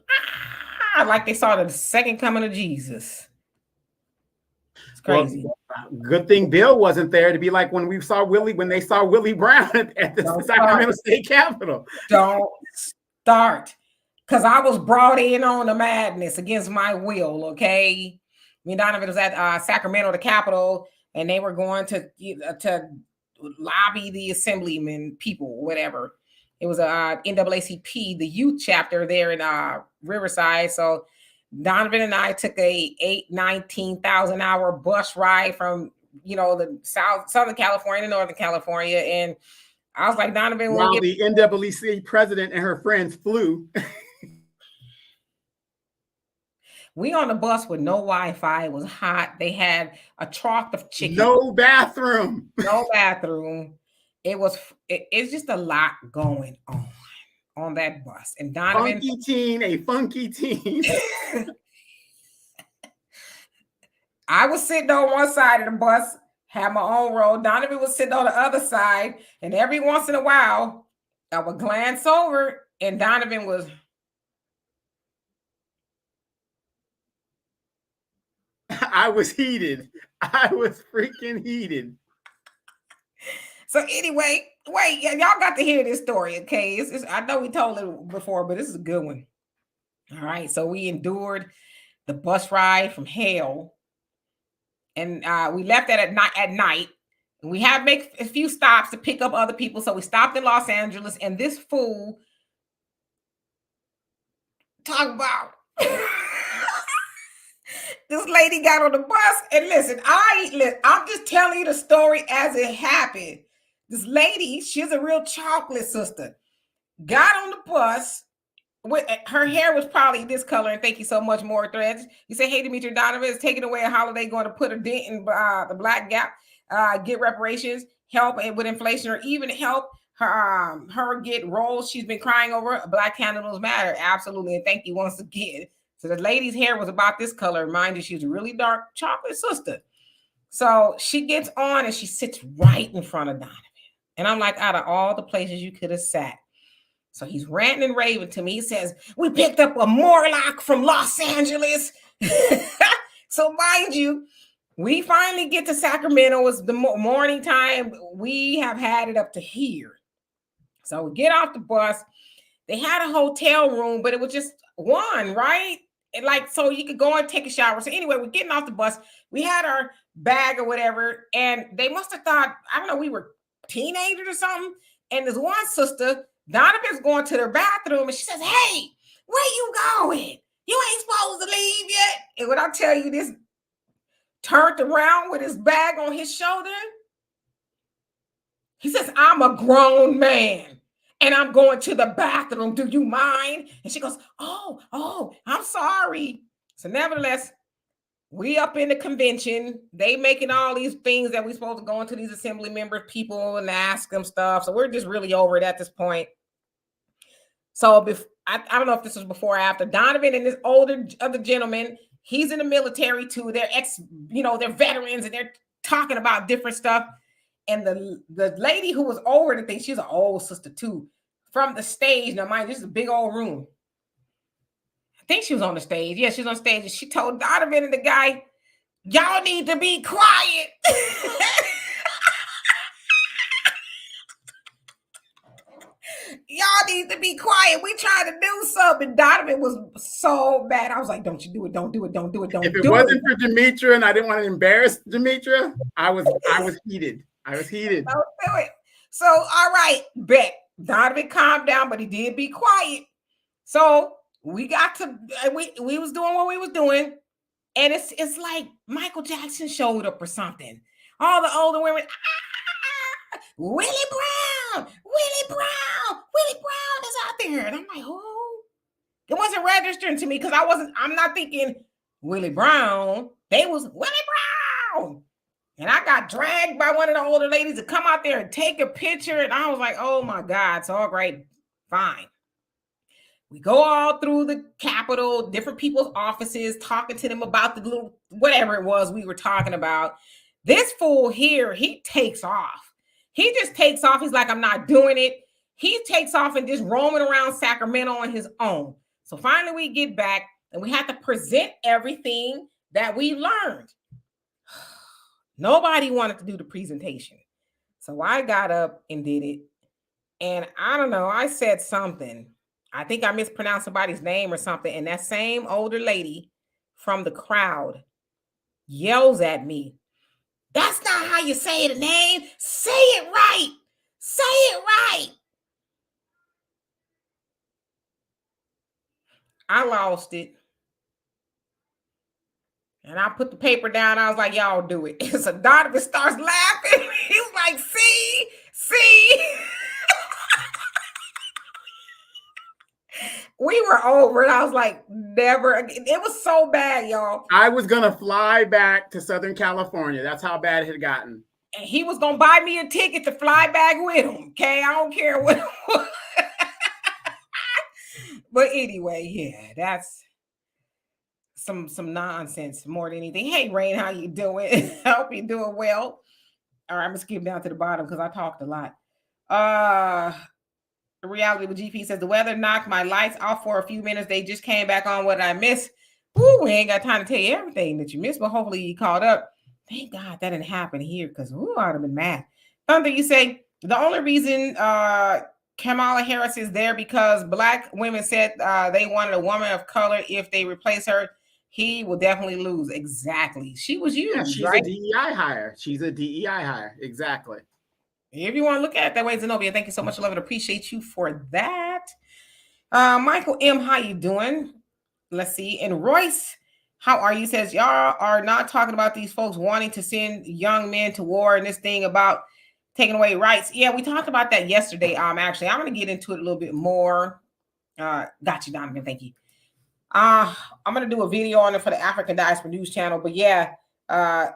like they saw the second coming of Jesus. It's crazy. Well, good thing Bill wasn't there to be like when they saw Willie Brown at the Sacramento State Capitol. Don't start. Because I was brought in on the madness against my will, okay? Donovan was at Sacramento, the Capitol, and they were going to lobby the assemblymen, people, whatever. It was a NAACP, the youth chapter there in Riverside. So Donovan and I took a 19,000 hour bus ride from, the Southern California to Northern California. And I was like, Donovan, while the NAACP president and her friends flew. We on the bus with no Wi-Fi. It was hot. They had a trough of chicken. No bathroom. No bathroom. It's just a lot going on that bus. And Donovan, a funky teen. I was sitting on one side of the bus, had my own row. Donovan was sitting on the other side, and every once in a while, I would glance over, and Donovan was. I was heated. I was freaking heated. So anyway, wait, y'all got to hear this story, okay? I know we told it before, but this is a good one. All right, so we endured the bus ride from hell, and we left at night. And we had to make a few stops to pick up other people. So we stopped in Los Angeles, and this fool talk about. This lady got on the bus, and listen, I'm just telling you the story as it happened. This lady, she's a real chocolate sister, got on the bus. Her hair was probably this color, and thank you so much, more threads. You say, hey, Demetri, Donovan is taking away a holiday, going to put a dent in the black gap, get reparations, help with inflation, or even help her get roles she's been crying over. Black candles matter, absolutely, and thank you once again. So the lady's hair was about this color. Mind you, she was a really dark chocolate sister. So she gets on and she sits right in front of Donovan. And I'm like, out of all the places you could have sat. So he's ranting and raving to me. He says, we picked up a Morlock from Los Angeles. So mind you, we finally get to Sacramento. It's the morning time. We have had it up to here. So we get off the bus. They had a hotel room, but it was just one, right? like, so you could go and take a shower. So anyway, we're getting off the bus. We had our bag or whatever, and they must have thought, I don't know, we were teenagers or something. And this one sister, Donovan's going to their bathroom, and she says, "Hey, where you going? You ain't supposed to leave yet." And when I tell you this, turned around with his bag on his shoulder, he says, "I'm a grown man and I'm going to the bathroom. Do you mind?" And she goes, oh, I'm sorry. So nevertheless, we up in the convention, they making all these things that we supposed to go into these assembly member people and ask them stuff. So we're just really over it at this point. So I don't know if this was before or after. Donovan and this other gentleman, he's in the military too. They're they're veterans, and they're talking about different stuff. And the lady who was over the thing, she's an old sister too, from the stage. Now, mind you, this is a big old room. I think she was on the stage. Yeah, she was on stage. And she told Donovan and the guy, "Y'all need to be quiet." Y'all need to be quiet. We trying to do something. Donovan was so bad. I was like, "Don't you do it. Don't do it. Don't do it. Don't do it." If it wasn't for Demetra and I didn't want to embarrass Demetra, I was heated. I was heated. Don't do it. So, all right, bet. Donovan calmed down, but he did be quiet. So we got to, we was doing what we was doing. And it's like Michael Jackson showed up or something. All the older women, Willie Brown is out there. And I'm like, oh, it wasn't registering to me because I'm not thinking Willie Brown. They was Willie Brown. And I got dragged by one of the older ladies to come out there and take a picture. And I was like, oh my God. So, all right, fine. We go all through the Capitol, different people's offices, talking to them about the little, whatever it was we were talking about. This fool here, he takes off. He just takes off. He's like, "I'm not doing it." He takes off and just roaming around Sacramento on his own. So finally we get back and we have to present everything that we learned. Nobody wanted to do the presentation. So I got up and did it. And I don't know, I said something. I think I mispronounced somebody's name or something. And that same older lady from the crowd yells at me, "That's not how you say the name. Say it right. Say it right." I lost it. And I put the paper down. I was like, "Y'all do it." So Donovan starts laughing. He's like, see. We were over it. I was like, never again. It was so bad, y'all. I was going to fly back to Southern California. That's how bad it had gotten. And he was going to buy me a ticket to fly back with him. Okay, I don't care what. But anyway, yeah, that's some nonsense more than anything. Hey, Rain, how you doing? I hope you're doing well. All right, I'm going to skip down to the bottom because I talked a lot. The reality with GP says, "The weather knocked my lights off for a few minutes. They just came back on. What I missed. Ooh, we ain't got time to tell you everything that you missed, but hopefully you caught up." Thank God that didn't happen here because I'd have been mad. Thunder, you say, "The only reason Kamala Harris is there because Black women said they wanted a woman of color. If they replace her, he will definitely lose." Exactly. She was used. Yeah, she's right? a DEI hire. She's a DEI hire. Exactly. If you want to look at it that way, Zenobia, thank you so much. I love it. Appreciate you for that. Michael M, how you doing? Let's see. And Royce, how are you? Says, "Y'all are not talking about these folks wanting to send young men to war and this thing about taking away rights." Yeah, we talked about that yesterday. Actually, I'm going to get into it a little bit more. Got you, Donovan. Thank you. I'm going to do a video on it for the African Diaspora News channel. But yeah,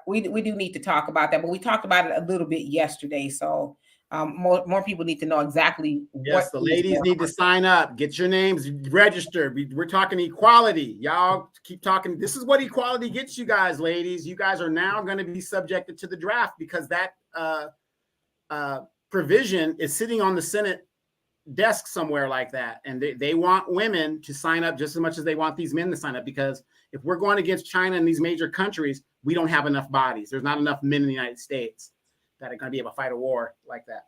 we do need to talk about that. But we talked about it a little bit yesterday. So more people need to know exactly what the ladies need to sign up, get your names registered. We're talking equality. Y'all keep talking. This is what equality gets you guys, ladies. You guys are now going to be subjected to the draft because that provision is sitting on the Senate desk somewhere like that. And they want women to sign up just as much as they want these men to sign up, because if we're going against China and these major countries, we don't have enough bodies. There's not enough men in the United States that are going to be able to fight a war like that.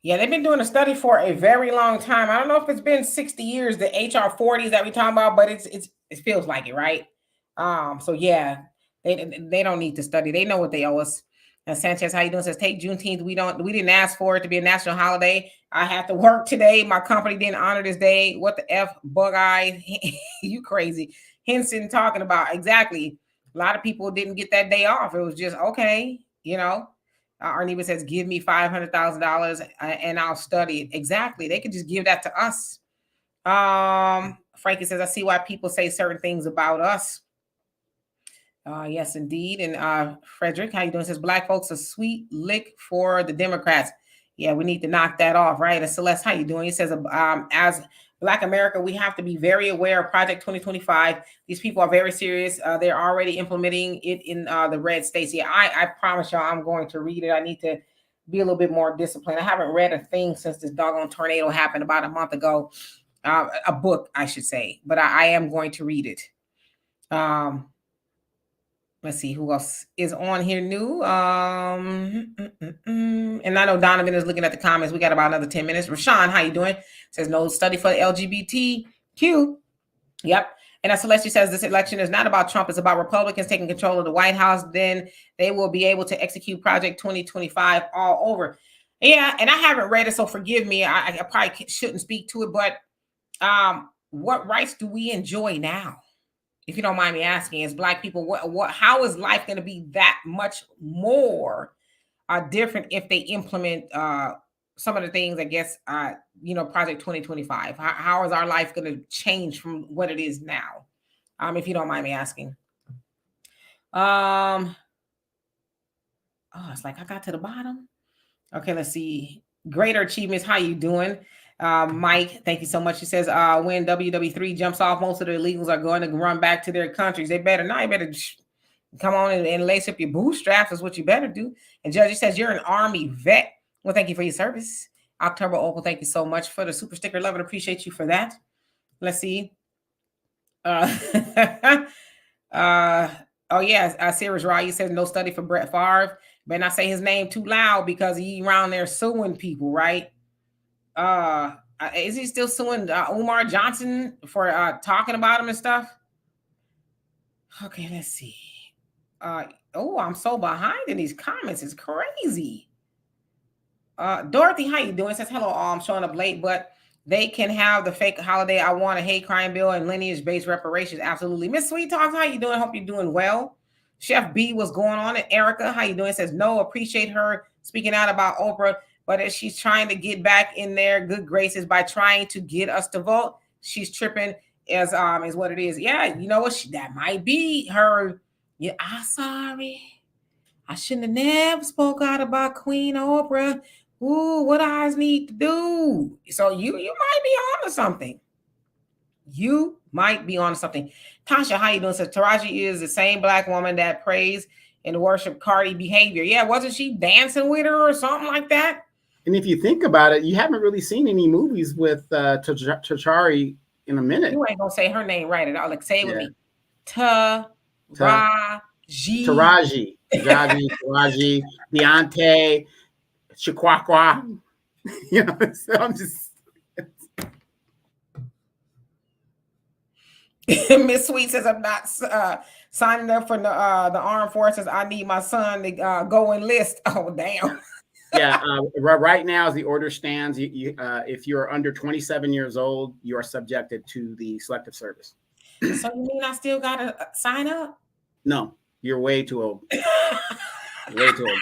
Yeah, they've been doing a study for a very long time. I don't know if it's been 60 years, the HR 40s that we talking about, but It feels like it, right? So yeah, they don't need to study. They know what they owe us. And Sanchez, how you doing? Says take Juneteenth. We didn't ask for it to be a national holiday. I have to work today. My company didn't honor this day. What the F, bug-eyed? You crazy. Henson talking about exactly. A lot of people didn't get that day off. It was just okay, you know. Arneva says, give me $500,000 and I'll study it. Exactly. They could just give that to us. Frankie says, I see why people say certain things about us. Yes, indeed. And Frederick, how you doing? Says Black folks a sweet lick for the Democrats. Yeah, we need to knock that off, right? And Celeste, how you doing? He says, as Black America, we have to be very aware of Project 2025. These people are very serious. They're already implementing it in the red states. Yeah, I promise y'all I'm going to read it. I need to be a little bit more disciplined. I haven't read a thing since this doggone tornado happened about a month ago. A book, I should say, but I am going to read it. Let's see who else is on here new. And I know Donovan is looking at the comments. We got about another 10 minutes. Rashawn, how you doing? Says no study for LGBTQ. Yep. And Celeste says this election is not about Trump. It's about Republicans taking control of the White House. Then they will be able to execute Project 2025 all over. Yeah. And I haven't read it, so forgive me. I probably shouldn't speak to it, but what rights do we enjoy now? If you don't mind me asking, as Black people, how is life going to be that much more different if they implement some of the things, I guess, Project 2025? How is our life going to change from what it is now? If you don't mind me asking. Oh, it's like I got to the bottom. Okay, let's see. Greater achievements. How you doing? Mike, thank you so much. He says, when WW3 jumps off, most of the illegals are going to run back to their countries. They better not. You better come on and lace up your bootstraps is what you better do. And Judge, he says, you're an Army vet. Well, thank you for your service. October Opal, thank you so much for the super sticker. Love and appreciate you for that. Let's see. Oh, yeah. Sirius Ryu says, no study for Brett Favre. Better not say his name too loud because he around there suing people, right? Is he still suing Umar Johnson for talking about him and stuff? Okay, let's see. I'm so behind in these comments. It's crazy. Dorothy, how you doing? Says hello. I'm showing up late, but they can have the fake holiday. I want a hate crime bill and lineage-based reparations. Absolutely. Miss Sweet Talks, how you doing? Hope you're doing well. Chef B, what's going on? And Erica, how you doing? Says no, appreciate her speaking out about Oprah. But as she's trying to get back in their good graces by trying to get us to vote, she's tripping is what it is. Yeah, you know what? That might be her. Yeah, I'm sorry. I shouldn't have never spoke out about Queen Oprah. Ooh, what I need to do. So you might be on to something. You might be on to something. Tasha, how you doing? So Taraji is the same Black woman that prays and worship Cardi behavior. Yeah, wasn't she dancing with her or something like that? And if you think about it, you haven't really seen any movies with Taraji in a minute. You ain't gonna say her name right at all. Like, say it with me. Taraji, Deontay, Chiquaqua. You know, so I'm just. Miss Sweet says, I'm not signing up for the armed forces. I need my son to go enlist. Oh, damn. Yeah, right now, as the order stands, if you're under 27 years old, you are subjected to the selective service. So you mean I still gotta sign up? No, you're way too old. Way too old.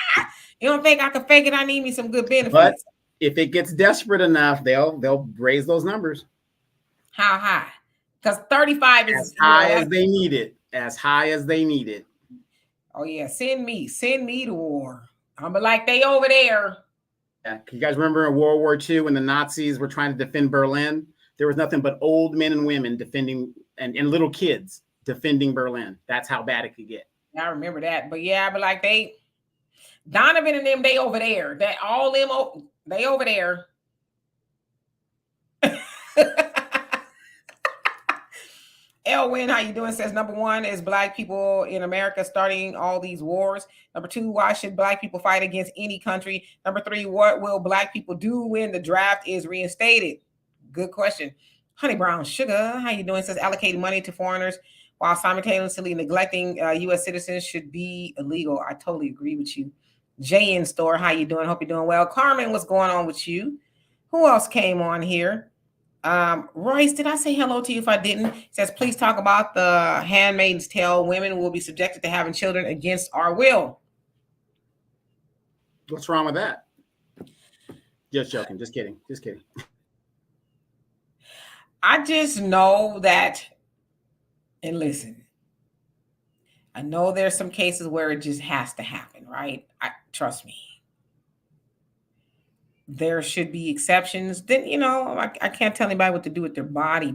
You don't think I can fake it? I need me some good benefits. But if it gets desperate enough, they'll raise those numbers. How high? Because 35 is as high as they need it. As high as they need it. Oh yeah, send me to war. I'm like they over there. Yeah, you guys remember in World War II when the Nazis were trying to defend Berlin? There was nothing but old men and women defending and little kids defending Berlin. That's how bad it could get. I remember that. But yeah, but like Donovan and them, they over there. That all them, they over there. Elwin, how you doing? Says number one is Black people in America starting all these wars. Number two, why should Black people fight against any country? Number three, what will Black people do when the draft is reinstated? Good question. Honey Brown Sugar, how you doing? It says allocating money to foreigners while simultaneously neglecting U.S. citizens should be illegal. I totally agree with you. Jay in store, how you doing? Hope you're doing well. Carmen, what's going on with you? Who else came on here? Royce, did I say hello to you if I didn't? It says, please talk about the Handmaid's Tale. Women will be subjected to having children against our will. What's wrong with that? Just joking. Just kidding. Just kidding. I just know that, and listen, I know there's some cases where it just has to happen, right? Trust me. There should be exceptions. Then, I can't tell anybody what to do with their body,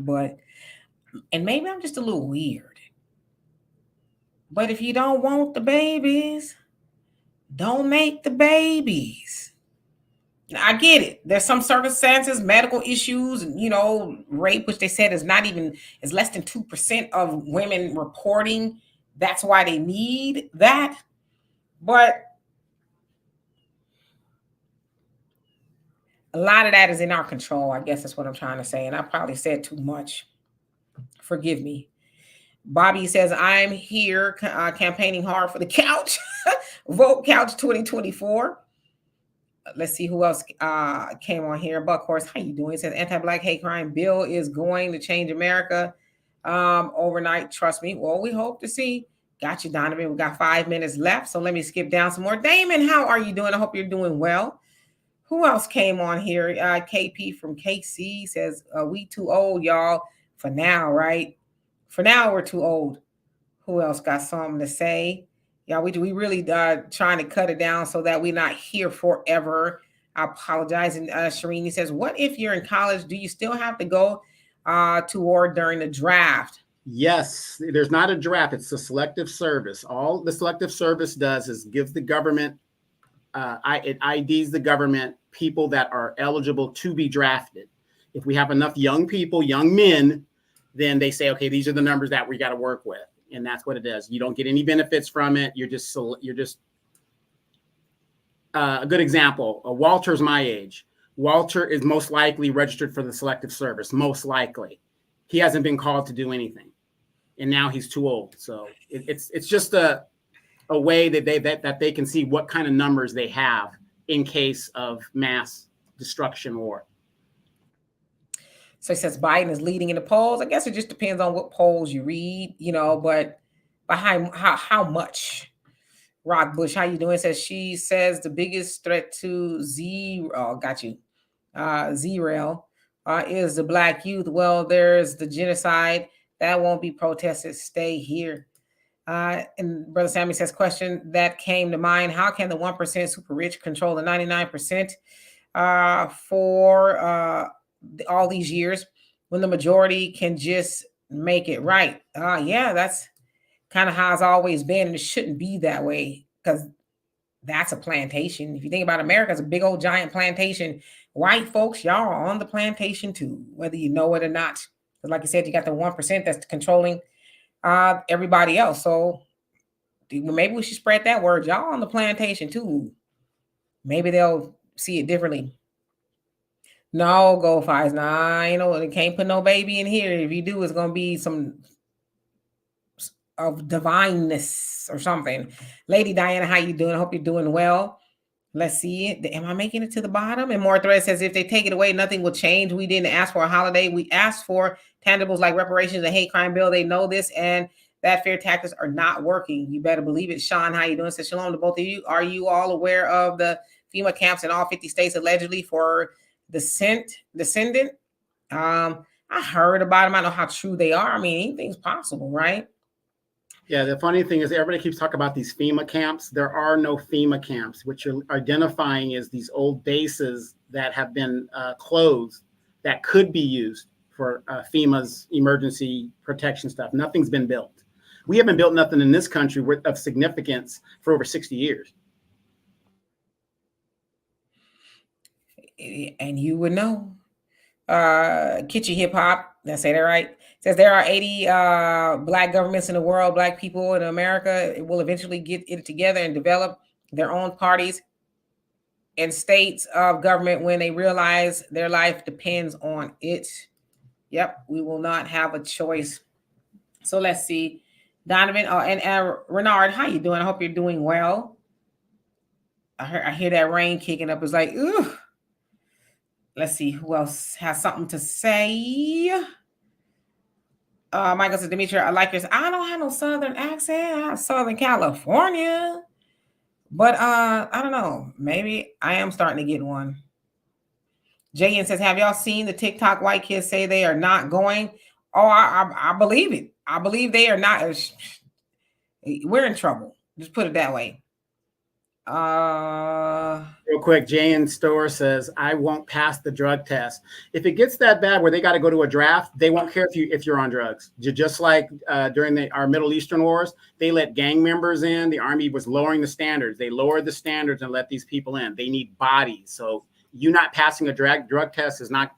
and maybe I'm just a little weird. But if you don't want the babies, don't make the babies. I get it. There's some circumstances, medical issues, rape, which they said is less than 2% of women reporting. That's why they need that. But a lot of that is in our control. I guess that's what I'm trying to say. And I probably said too much. Forgive me. Bobby says, I'm here campaigning hard for the couch. Vote Couch 2024. Let's see who else came on here. Buckhorse, how you doing? It says anti-Black hate crime bill is going to change America overnight. Trust me. Well, we hope to see. Got you, Donovan. We got 5 minutes left, so let me skip down some more. Damon, how are you doing? I hope you're doing well. Who else came on here? KP from KC says, we too old, y'all, for now, right? For now, we're too old. Who else got something to say? Yeah, we really trying to cut it down so that we're not here forever. I apologize. And Shireen says, what if you're in college? Do you still have to go to war during the draft? Yes, there's not a draft. It's a selective service. All the selective service does is gives the government, it IDs the government people that are eligible to be drafted. If we have enough young people, young men, then they say, okay, these are the numbers that we got to work with. And that's what it is. You don't get any benefits from it. You're just a good example. Walter's my age. Walter is most likely registered for the selective service. Most likely, he hasn't been called to do anything, and now he's too old. So it's just a way that they can see what kind of numbers they have in case of mass destruction war. So he says Biden is leading in the polls. I guess it just depends on what polls you read, but how much? Rock Bush, how you doing? She says the biggest threat to zero is the Black youth. Well, there's the genocide that won't be protested. Stay here. And Brother Sammy says, question that came to mind: how can the 1% super rich control the 99% for all these years when the majority can just make it right? Yeah, that's kind of how it's always been, and it shouldn't be that way because that's a plantation. If you think about America, it's a big old giant plantation. White folks, y'all are on the plantation too, whether you know it or not. Because like I said, you got the 1% that's controlling everybody else. So maybe we should spread that word. Y'all on the plantation too. Maybe they'll see it differently. No, Go Fives. Nah, they can't put no baby in here. If you do, it's gonna be some of divineness or something. Lady Diana, how you doing? I hope you're doing well. Let's see it. Am I making it to the bottom? And more thread says, if they take it away, nothing will change. We didn't ask for a holiday. We asked for tangibles like reparations and hate crime bill. They know this, and that fair tactics are not working. You better believe it. Sean, how you doing? Says shalom to both of you. Are you all aware of the FEMA camps in all 50 states allegedly for descendant? I heard about them. I know how true they are. I mean, anything's possible, right? Yeah, the funny thing is everybody keeps talking about these FEMA camps. There are no FEMA camps. What you're identifying is these old bases that have been closed that could be used for FEMA's emergency protection stuff. Nothing's been built. We haven't built nothing in this country of significance for over 60 years. And you would know. Kitschy Hip Hop, did I say that right? Says there are 80 Black governments in the world. Black people in America will eventually get it together and develop their own parties and states of government when they realize their life depends on it. Yep, we will not have a choice. So let's see. Donovan and Renard, how you doing? I hope you're doing well. I hear that rain kicking up. It's like, ooh. Let's see who else has something to say. Michael says, Demetri, I like yours. I don't have no Southern accent. I have Southern California. But I don't know. Maybe I am starting to get one. Jayen says, have y'all seen the TikTok white kids say they are not going? Oh, I believe it. I believe they are not. We're in trouble. Just put it that way. Real quick, Jane Store says, I won't pass the drug test. If it gets that bad where they got to go to a draft, they won't care if you're on drugs. Just like during our Middle Eastern wars, they let gang members in. The army was lowering the standards. They lowered the standards and let these people in. They need bodies. So you not passing a drug test is not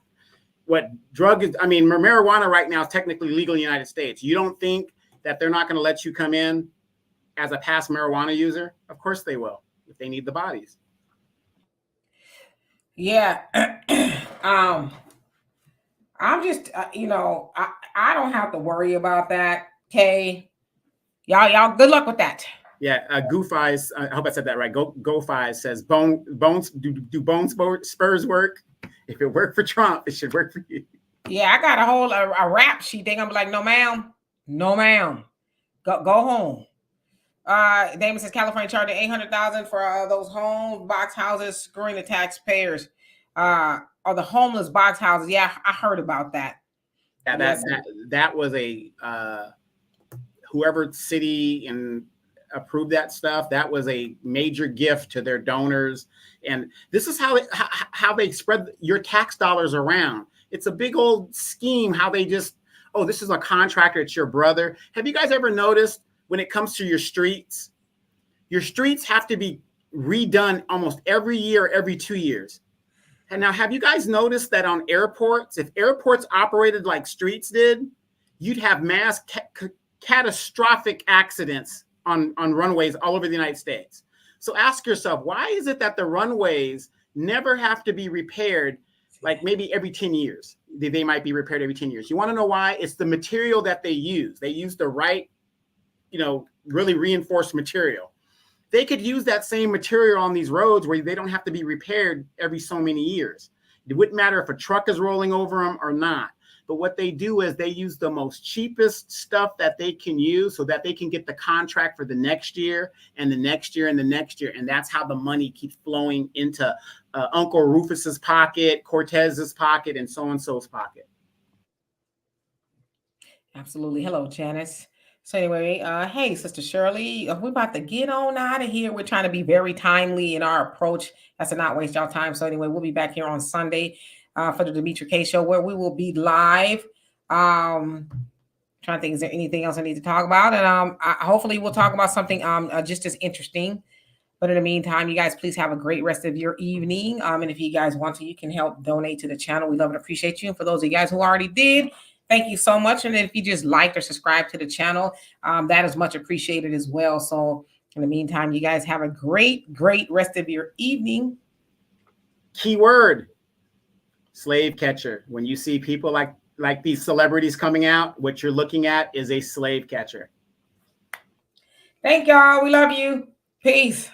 what drug is. I mean, marijuana right now is technically legal in the United States. You don't think that they're not going to let you come in as a past marijuana user? Of course they will, if they need the bodies. Yeah. I'm just, I don't have to worry about that. Okay. Y'all, good luck with that. Yeah, Goof Eyes, I hope I said that right. Go Eyes says, bones do bone spurs work? If it worked for Trump, it should work for you. Yeah, I got a whole a rap sheet thing. I'm like, no, ma'am. No, ma'am. Go home. Damon says California charged $800,000 for those home box houses, screwing the taxpayers. Or the homeless box houses. Yeah, I heard about that. Yeah, that was a whoever city and approved that stuff. That was a major gift to their donors, and this is how they spread your tax dollars around. It's a big old scheme. How they just, oh, this is a contractor. It's your brother. Have you guys ever noticed? When it comes to your streets have to be redone almost every year, every 2 years. And now, have you guys noticed that on airports, if airports operated like streets did, you'd have mass catastrophic accidents on runways all over the United States. So ask yourself, why is it that the runways never have to be repaired like maybe every 10 years? They might be repaired every 10 years. You want to know why? It's the material that they use. They use the right, really reinforced material. They could use that same material on these roads where they don't have to be repaired every so many years. It wouldn't matter if a truck is rolling over them or not. But what they do is they use the most cheapest stuff that they can use so that they can get the contract for the next year and the next year and the next year. And that's how the money keeps flowing into Uncle Rufus's pocket, Cortez's pocket, and so-and-so's pocket. Absolutely. Hello, Janice. So anyway, hey, Sister Shirley, we're about to get on out of here. We're trying to be very timely in our approach. That's to not waste y'all time. So anyway, we'll be back here on Sunday for the Demetri K Show, where we will be live. Trying to think, is there anything else I need to talk about? And hopefully we'll talk about something just as interesting. But in the meantime, you guys, please have a great rest of your evening. And if you guys want to, you can help donate to the channel. We love and appreciate you. And for those of you guys who already did, thank you so much. And if you just liked or subscribed to the channel, that is much appreciated as well. So in the meantime, you guys have a great, great rest of your evening. Keyword, slave catcher. When you see people like these celebrities coming out, what you're looking at is a slave catcher. Thank y'all. We love you. Peace.